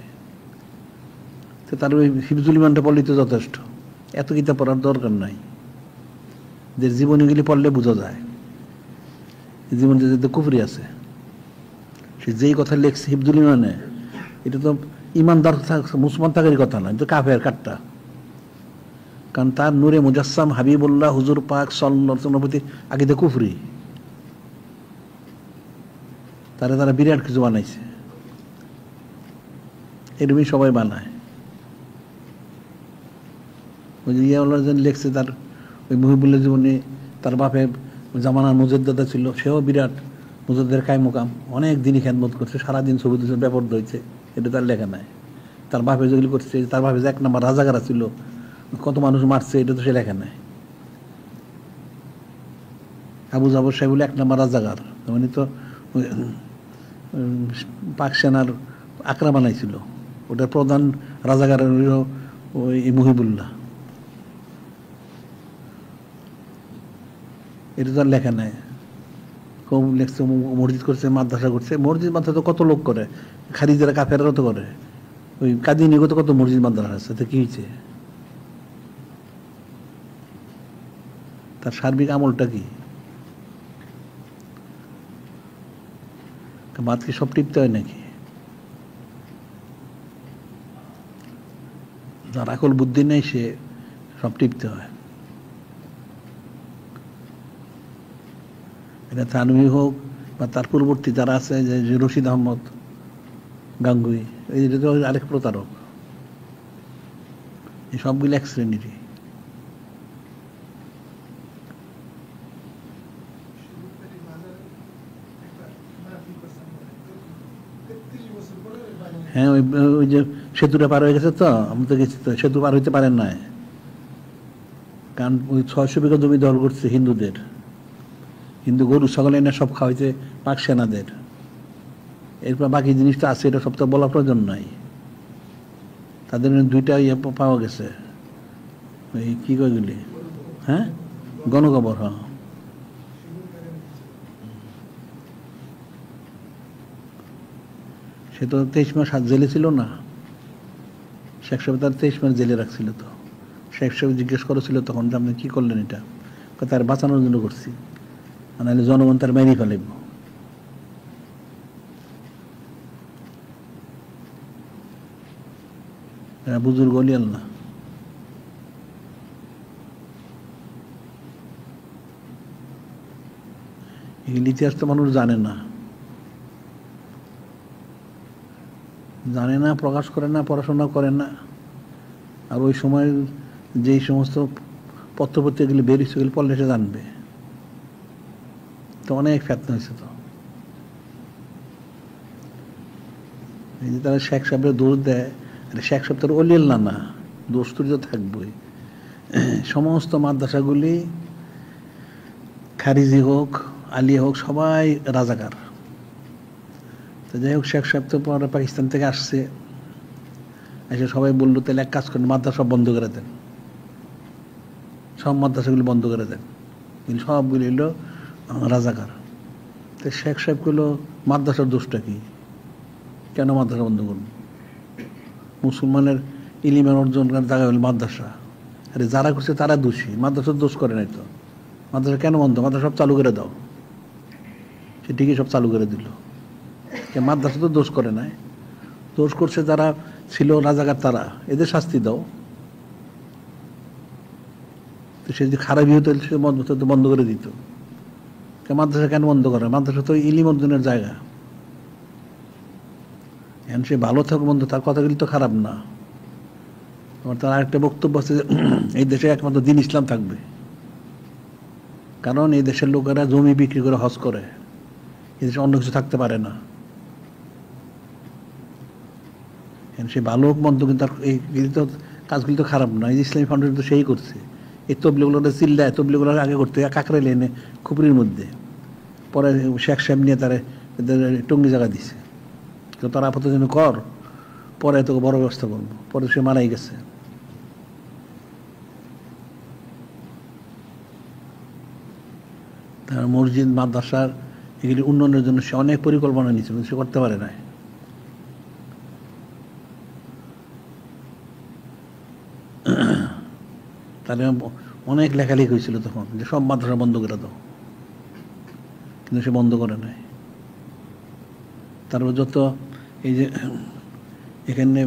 Speaker 1: তো তার ওই হিফজুল ইমানটা পড়লেই তো যথেষ্ট, এত কিতাব পড়ার দরকার নাই। যে জীবনীগুলি পড়লে বোঝা যায় জীবন যে কুফরি আছে। সে যেই কথা লেখছে হিফজুল ইমানে, এটা তো ইমানদার মুসলমান থাকার কথা না, এটা কাফের কাটটা। কারণ তার নূরে মুজাসসাম হাবিবুল্লাহ হুজুর পাক সাল্লাল্লাহু আলাইহি প্রতি আকীদা কুফরি, তারা বিরাট কিছু বানাইছে। এরকমই সবাই বানায়। ওই যে ইয়াউল্লাহ লেখছে তার ওই মুহিবুল্লাহ জীবনে, তার বাপে জামানার মুজাদ্দিদ ছিল, সেও বিরাট মুজাদ্দিদের কায়মুকাম, অনেক দিনই খেদমত করছে, সারাদিন ছবি দিচ্ছে, ব্যাপার হয়েছে, এটা তার লেখা নাই। তার বাপে যেগুলি করছে, তার বাপে যে 1 নম্বর রাজাকারা ছিল, কত মানুষ মারছে, এটা তো সে লেখা নাই। আবু জাবর সাহেব 1 নম্বর রাজাকার, মানে তো পাক সেনার আকরা বানাইছিল, ওটার প্রধান রাজাকার ওই মুহিবুল্লাহ। এটা তো আর লেখা নাই। খুব লেখছে, মসজিদ করছে, মাদ্রাসা করছে। মসজিদ মাদ্রাসা তো কত লোক করে, খারিজেরা কাফেরা তো করে। ওই কাদিনীগত কত মসজিদ মাদ্রাসা আছে, তো কি হয়েছে? তার সার্বিক আমলটা কি? বাদ কি সব টিপতে হয় নাকি? যার আকল বুদ্ধি নেই সে সব টিপতে হয়। এটা থানভী হোক বা তার পূর্ববর্তী যারা আছে, যে রশিদ আহমদ গাঙ্গুই, এটা তো আরেক প্রতারক। এই সবগুলি এক শ্রেণীরই। হ্যাঁ, ওই যে সেতুটা পার হয়ে গেছে, তো আমি তো গেছি, তো সেতু পার হইতে পারেন না, কারণ ওই 600 বিঘা জমি দখল করছে হিন্দুদের। হিন্দু গরু ছাগল এনে সব খাওয়াইছে পাক সেনাদের। এরপর বাকি জিনিসটা আছে, এটা সব তো বলা প্রয়োজন নাই। তাদের দুইটা ইয়ে পাওয়া গেছে, ওই কি কইগুলি, হ্যাঁ, গণকবর। হ্যাঁ, সে তো 23 মাস জেলে ছিল না। শেখ সাহেব তার 23 মাস জেলে রাখছিল। তো শেখ সাহেব জিজ্ঞেস করেছিল তখন যে আপনি কি করলেন, এটা তার বাঁচানোর জন্য করছি, নাহলে জনগণ তার মেরে ফেলেব। বুজুর্গ অলিয়াল না। এগুলি ইতিহাস তো মানুষ জানে না, প্রকাশ করে না, পড়াশোনা করে না। আর ওই সময় যেই সমস্ত পত্রপত্রিকাগুলি বেরিয়েছে, সেগুলি পড়লে সে জানবে। তো অনেক ফেতনা হয়েছে। তো এই যে তারা শেখ সাহেবের দোষ দেয়, শেখ সাহেব তার অলিয়াল না, দোষ তো থাকবেই। সমস্ত মাদ্রাসাগুলি খারিজি হোক, আলিয়া হোক, সবাই রাজাকার। তো যাই হোক, শেখ সাহেব তো পরে পাকিস্তান থেকে আসছে, এসে সবাই বললো তাহলে এক কাজ করেন, মাদ্রাসা বন্ধ করে দেন, সব মাদ্রাসাগুলি বন্ধ করে দেন। সবগুলি হলো রাজাকার। তো শেখ সাহেব গুলো মাদ্রাসার দোষটা কি? কেন মাদ্রাসা বন্ধ করুন? মুসলমানের ইলিমের অর্জন করার জায়গা হলো মাদ্রাসা। আরে যারা করছে তারা দোষী, মাদ্রাসার দোষ করে নাই তো। মাদ্রাসা কেন বন্ধ? মাদ্রাসা সব চালু করে দাও। সে ঠিকই সব চালু করে দিল। মাদ্রাসা তো দোষ করে নাই, দোষ করছে যারা ছিল রাজাকার, তারা। এদের শাস্তি দাও। তো সে যে খারাপই হতো, সে মাদ্রাসা তো বন্ধ করে দিত। মাদ্রাসা কেন বন্ধ করে? মাদ্রাসা তো ইলিম অর্জনের জায়গা। এখন সে ভালো থাক বন্ধ, তার কথাগুলি তো খারাপ না। আবার তার আরেকটা বক্তব্য আছে, এই দেশে একমাত্র দিন ইসলাম থাকবে, কারণ এই দেশের লোকেরা জমি বিক্রি করে হজ করে, এই দেশে অন্য কিছু থাকতে পারে না। সে ভালো হোক মন্দ, কিন্তু তার এই তো কাজগুলি তো খারাপ না। এই ইসলামী ফাউন্ডেশন তো সেই করছে। এই তবলিগুলো চিল্লায়, তবলিগুলো আগে করতে কাকরাইলে এনে খুপরির মধ্যে, পরে শেখ সাহেব নিয়ে তারা টঙ্গি জায়গা দিছে। তো তারা আপাতত যেন কর, পরে তোকে বড় ব্যবস্থা করবো। পরে সে মারাই গেছে। তার মসজিদ মাদ্রাসার এগুলি উন্নয়নের জন্য সে অনেক পরিকল্পনা নিচ্ছে, সে করতে পারে না। তাহলে অনেক লেখালেখি হয়েছিল তখন, যে সব মাদ্রাসা বন্ধ করে দাও, কিন্তু সে বন্ধ করে নাই। তারপর যত এই যে এখানে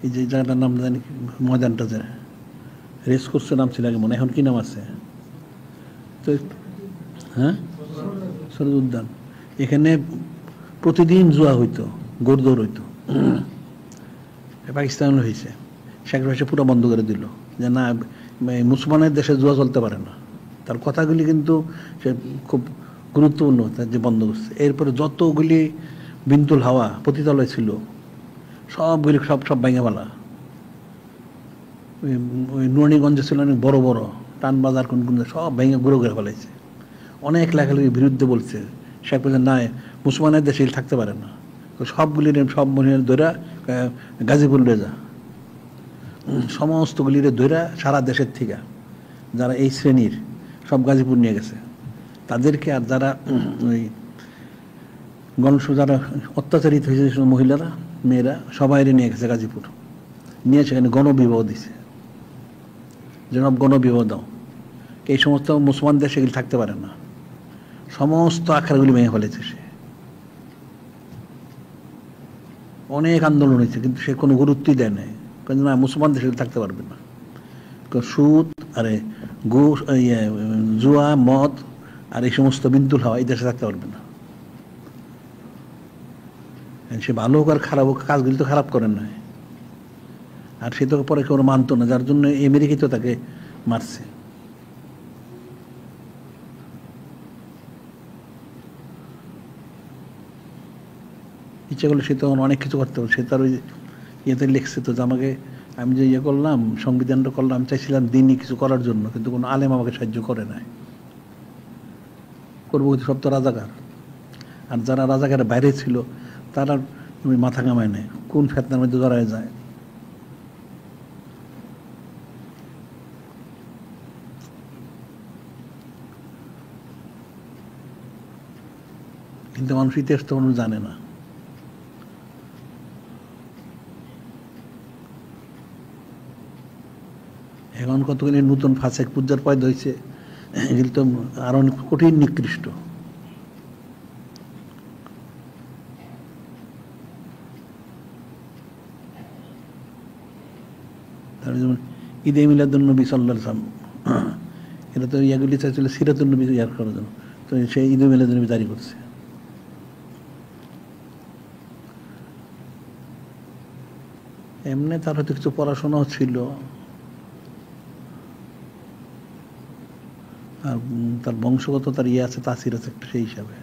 Speaker 1: এই যে জায়গাটার নাম জানি, ময়দানটা যে রেস কোর্সের নাম ছিল আগে, মনে এখন কি নাম আছে? তো হ্যাঁ, শরৎ উদ্যান। এখানে প্রতিদিন জুয়া হইতো, গোড়দৌড় হইতো। পাকিস্তান হয়েছে, শেখ হাসিনা পুরো বন্ধ করে দিল, যে না, মুসলমানের দেশে জুয়া চলতে পারে না। তার কথাগুলি কিন্তু সে খুব গুরুত্বপূর্ণ, তার যে বন্ধ করছে। এরপরে যতগুলি বিন্তুল হাওয়া পতিতালয় ছিল, সবগুলি সব ভেঙে ফেলা। ওই নুরানীগঞ্জে ছিল অনেক বড় বড় টান বাজার, কোন কোন সব ভেঙে গুঁড়ো করে ফেলাইছে। অনেক লেখালেখির বিরুদ্ধে বলছে শেখ প্রেসিডেন্ট, না, মুসলমানের দেশে থাকতে পারে না। সবগুলির সব মহিলার দৈরা গাজীপুর রেজা, সমস্তগুলির দৈরা সারা দেশের থেকে যারা এই শ্রেণীর, সব গাজীপুর নিয়ে গেছে। তাদেরকে, আর যারা ওই যারা অত্যাচারিত হয়েছে যেসব মহিলারা, মেয়েরা, সবাই নিয়ে গেছে গাজীপুর, নিয়ে সেখানে গণবিবাহ দিছে, যেসব গণবিবাহ দাও। এই সমস্ত মুসলমান দেশে এগুলি থাকতে পারে না, সমস্ত আখড়াগুলি ভেঙে ফেলেছে সে। অনেক আন্দোলন হয়েছে, কিন্তু সে কোনো গুরুত্বই দেয় নাই, কিন্তু না, মুসলমান দেশে থাকতে পারবে না। সুদ, আরে জুয়া, মদ আর এই সমস্ত বিদ্যুৎ হাওয়া এই দেশে থাকতে পারবে না। সে ভালো হোক আর খারাপ হোক, কাজগুলি তো খারাপ করেন না, আর সে তো পরে কেউ মানতো না, যার জন্য আমেরিকাই তো তাকে মারছে। ইচ্ছা করলে সে তখন অনেক কিছু করতে পারে। সে তার ওই ইয়েতে লিখছে তো, যে আমাকে, আমি যে ইয়ে করলাম, সংবিধানটা করলাম, আমি চাইছিলাম দিনই কিছু করার জন্য, কিন্তু কোনো আলেম আমাকে সাহায্য করে নাই। করবো সব তো রাজাকার, আর যারা রাজাকারের বাইরে ছিল তারা মাথা কামায় নেয়, কোন ফেতনার মধ্যে ধরায় যায়। কিন্তু মানুষ ইতিহাস তো মানুষ জানে না। এখন কতগুলি নতুন ফাসেক পূজার পয়দা হয়েছে, এগুলি তো আরো কঠিন নিকৃষ্ট। তার যেমন ঈদে মিলাদুন নবী সাল্লাল্লাহু আলাইহি ওয়াসাল্লাম, এটা তো ইয়াগুলি চাইছিল সিরাতুন নবী ইয়ার করার জন্য, তো সেই ঈদে মিলাদুন নবী জারি করছে। এমনি তার হয়তো কিছু পড়াশোনাও ছিল, আর তার বংশগত তার ইয়ে আছে, তাসির আছে একটা, সেই হিসাবে।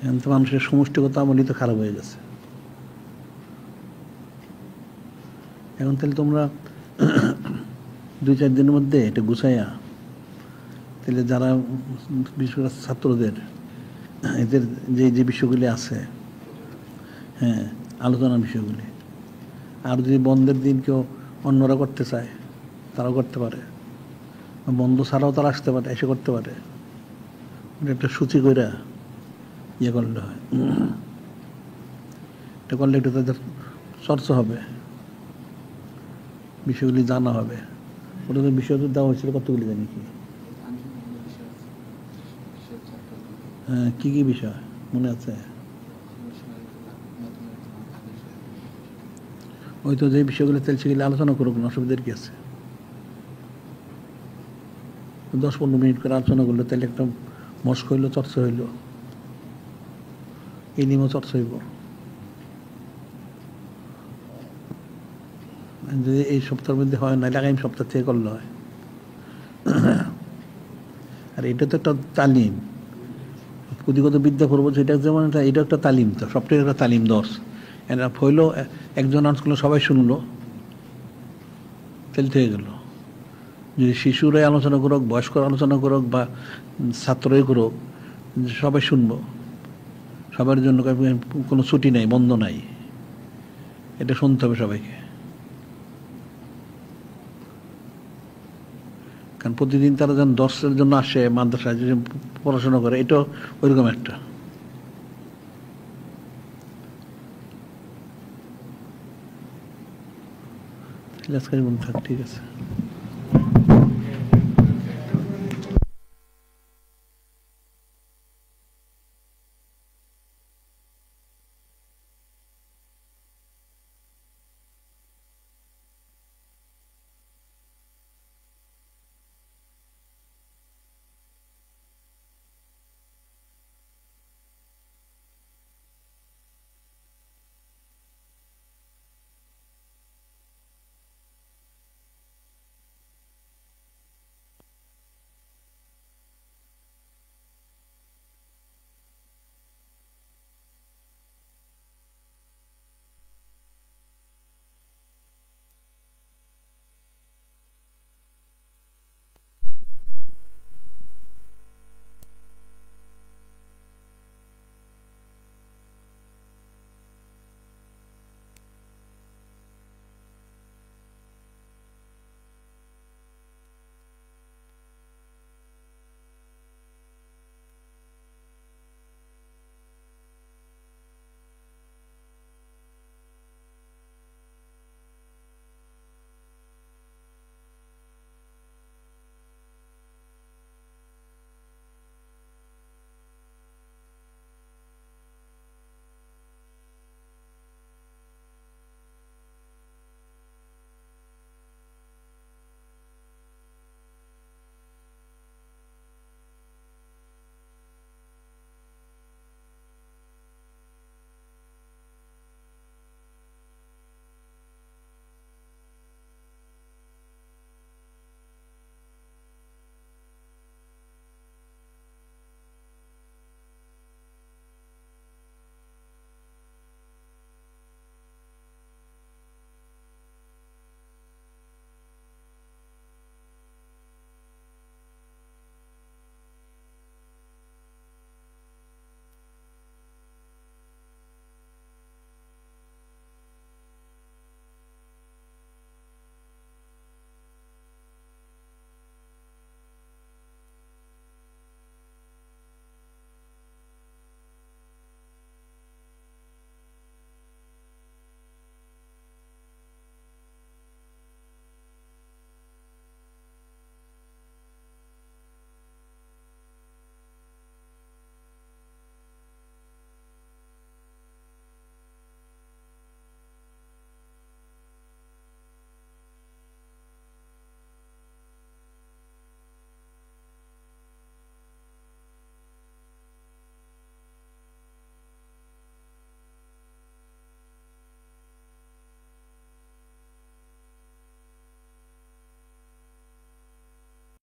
Speaker 1: এখন তো মানুষের সমষ্টিগত আমলই তো খারাপ হয়ে গেছে। এখন তাহলে তোমরা 2-4 দিনের মধ্যে এটা গুছাইয়া, তাহলে যারা বিশেষ ছাত্রদের এদের যে যে বিষয়গুলি আছে, হ্যাঁ, আলোচনার বিষয়গুলি, আর যদি বন্ধের দিন কেউ অন্যরা করতে চায় তারাও করতে পারে, বন্ধ ছাড়াও তারা আসতে পারে, এসে করতে পারে। একটা সূচি করে ইয়ে করলে হয়, এটা করলে একটু তাদের চর্চা হবে, বিষয়গুলি জানা হবে। ওটা তো বিষয় তো দেওয়া হয়েছিল কতগুলি, জানি কি, হ্যাঁ, কি কি বিষয় মনে আছে? ওই তো যে বিষয়গুলো তেল সেগুলি আলোচনা করুক না, অসুবিধার কি আছে? 10-15 মিনিট করে আলোচনা করলো, তাহলে একটা মস্ক হইলো, চর্চা হইল, এই নিয়েও চর্চা হইব। যদি এই সপ্তাহের মধ্যে হয় না, আগামী সপ্তাহ থেকে করলে হয়। আর এটা তো একটা তালিম, পুঁথিগত বিদ্যা পড়বো, সেটা যেমন এটা একটা তালিম, তো সবটাই একটা তালিম। 10 এরা হইলো, একজন আনস করলো, সবাই শুনলো, তাহলে হয়ে গেল। যদি শিশুরাই আলোচনা করুক, বয়স্করা আলোচনা করুক, বা ছাত্রই করুক, সবাই শুনবো, সবার জন্য কোনো ছুটি নাই, বন্ধ নাই, এটা শুনতে হবে সবাইকে। কারণ প্রতিদিন তারা যেন 10-এর জন্য আসে মাদ্রাসায়, যে পড়াশোনা করে, এটাও ওইরকম একটা। আজকে বন্ধু থাক, ঠিক আছে।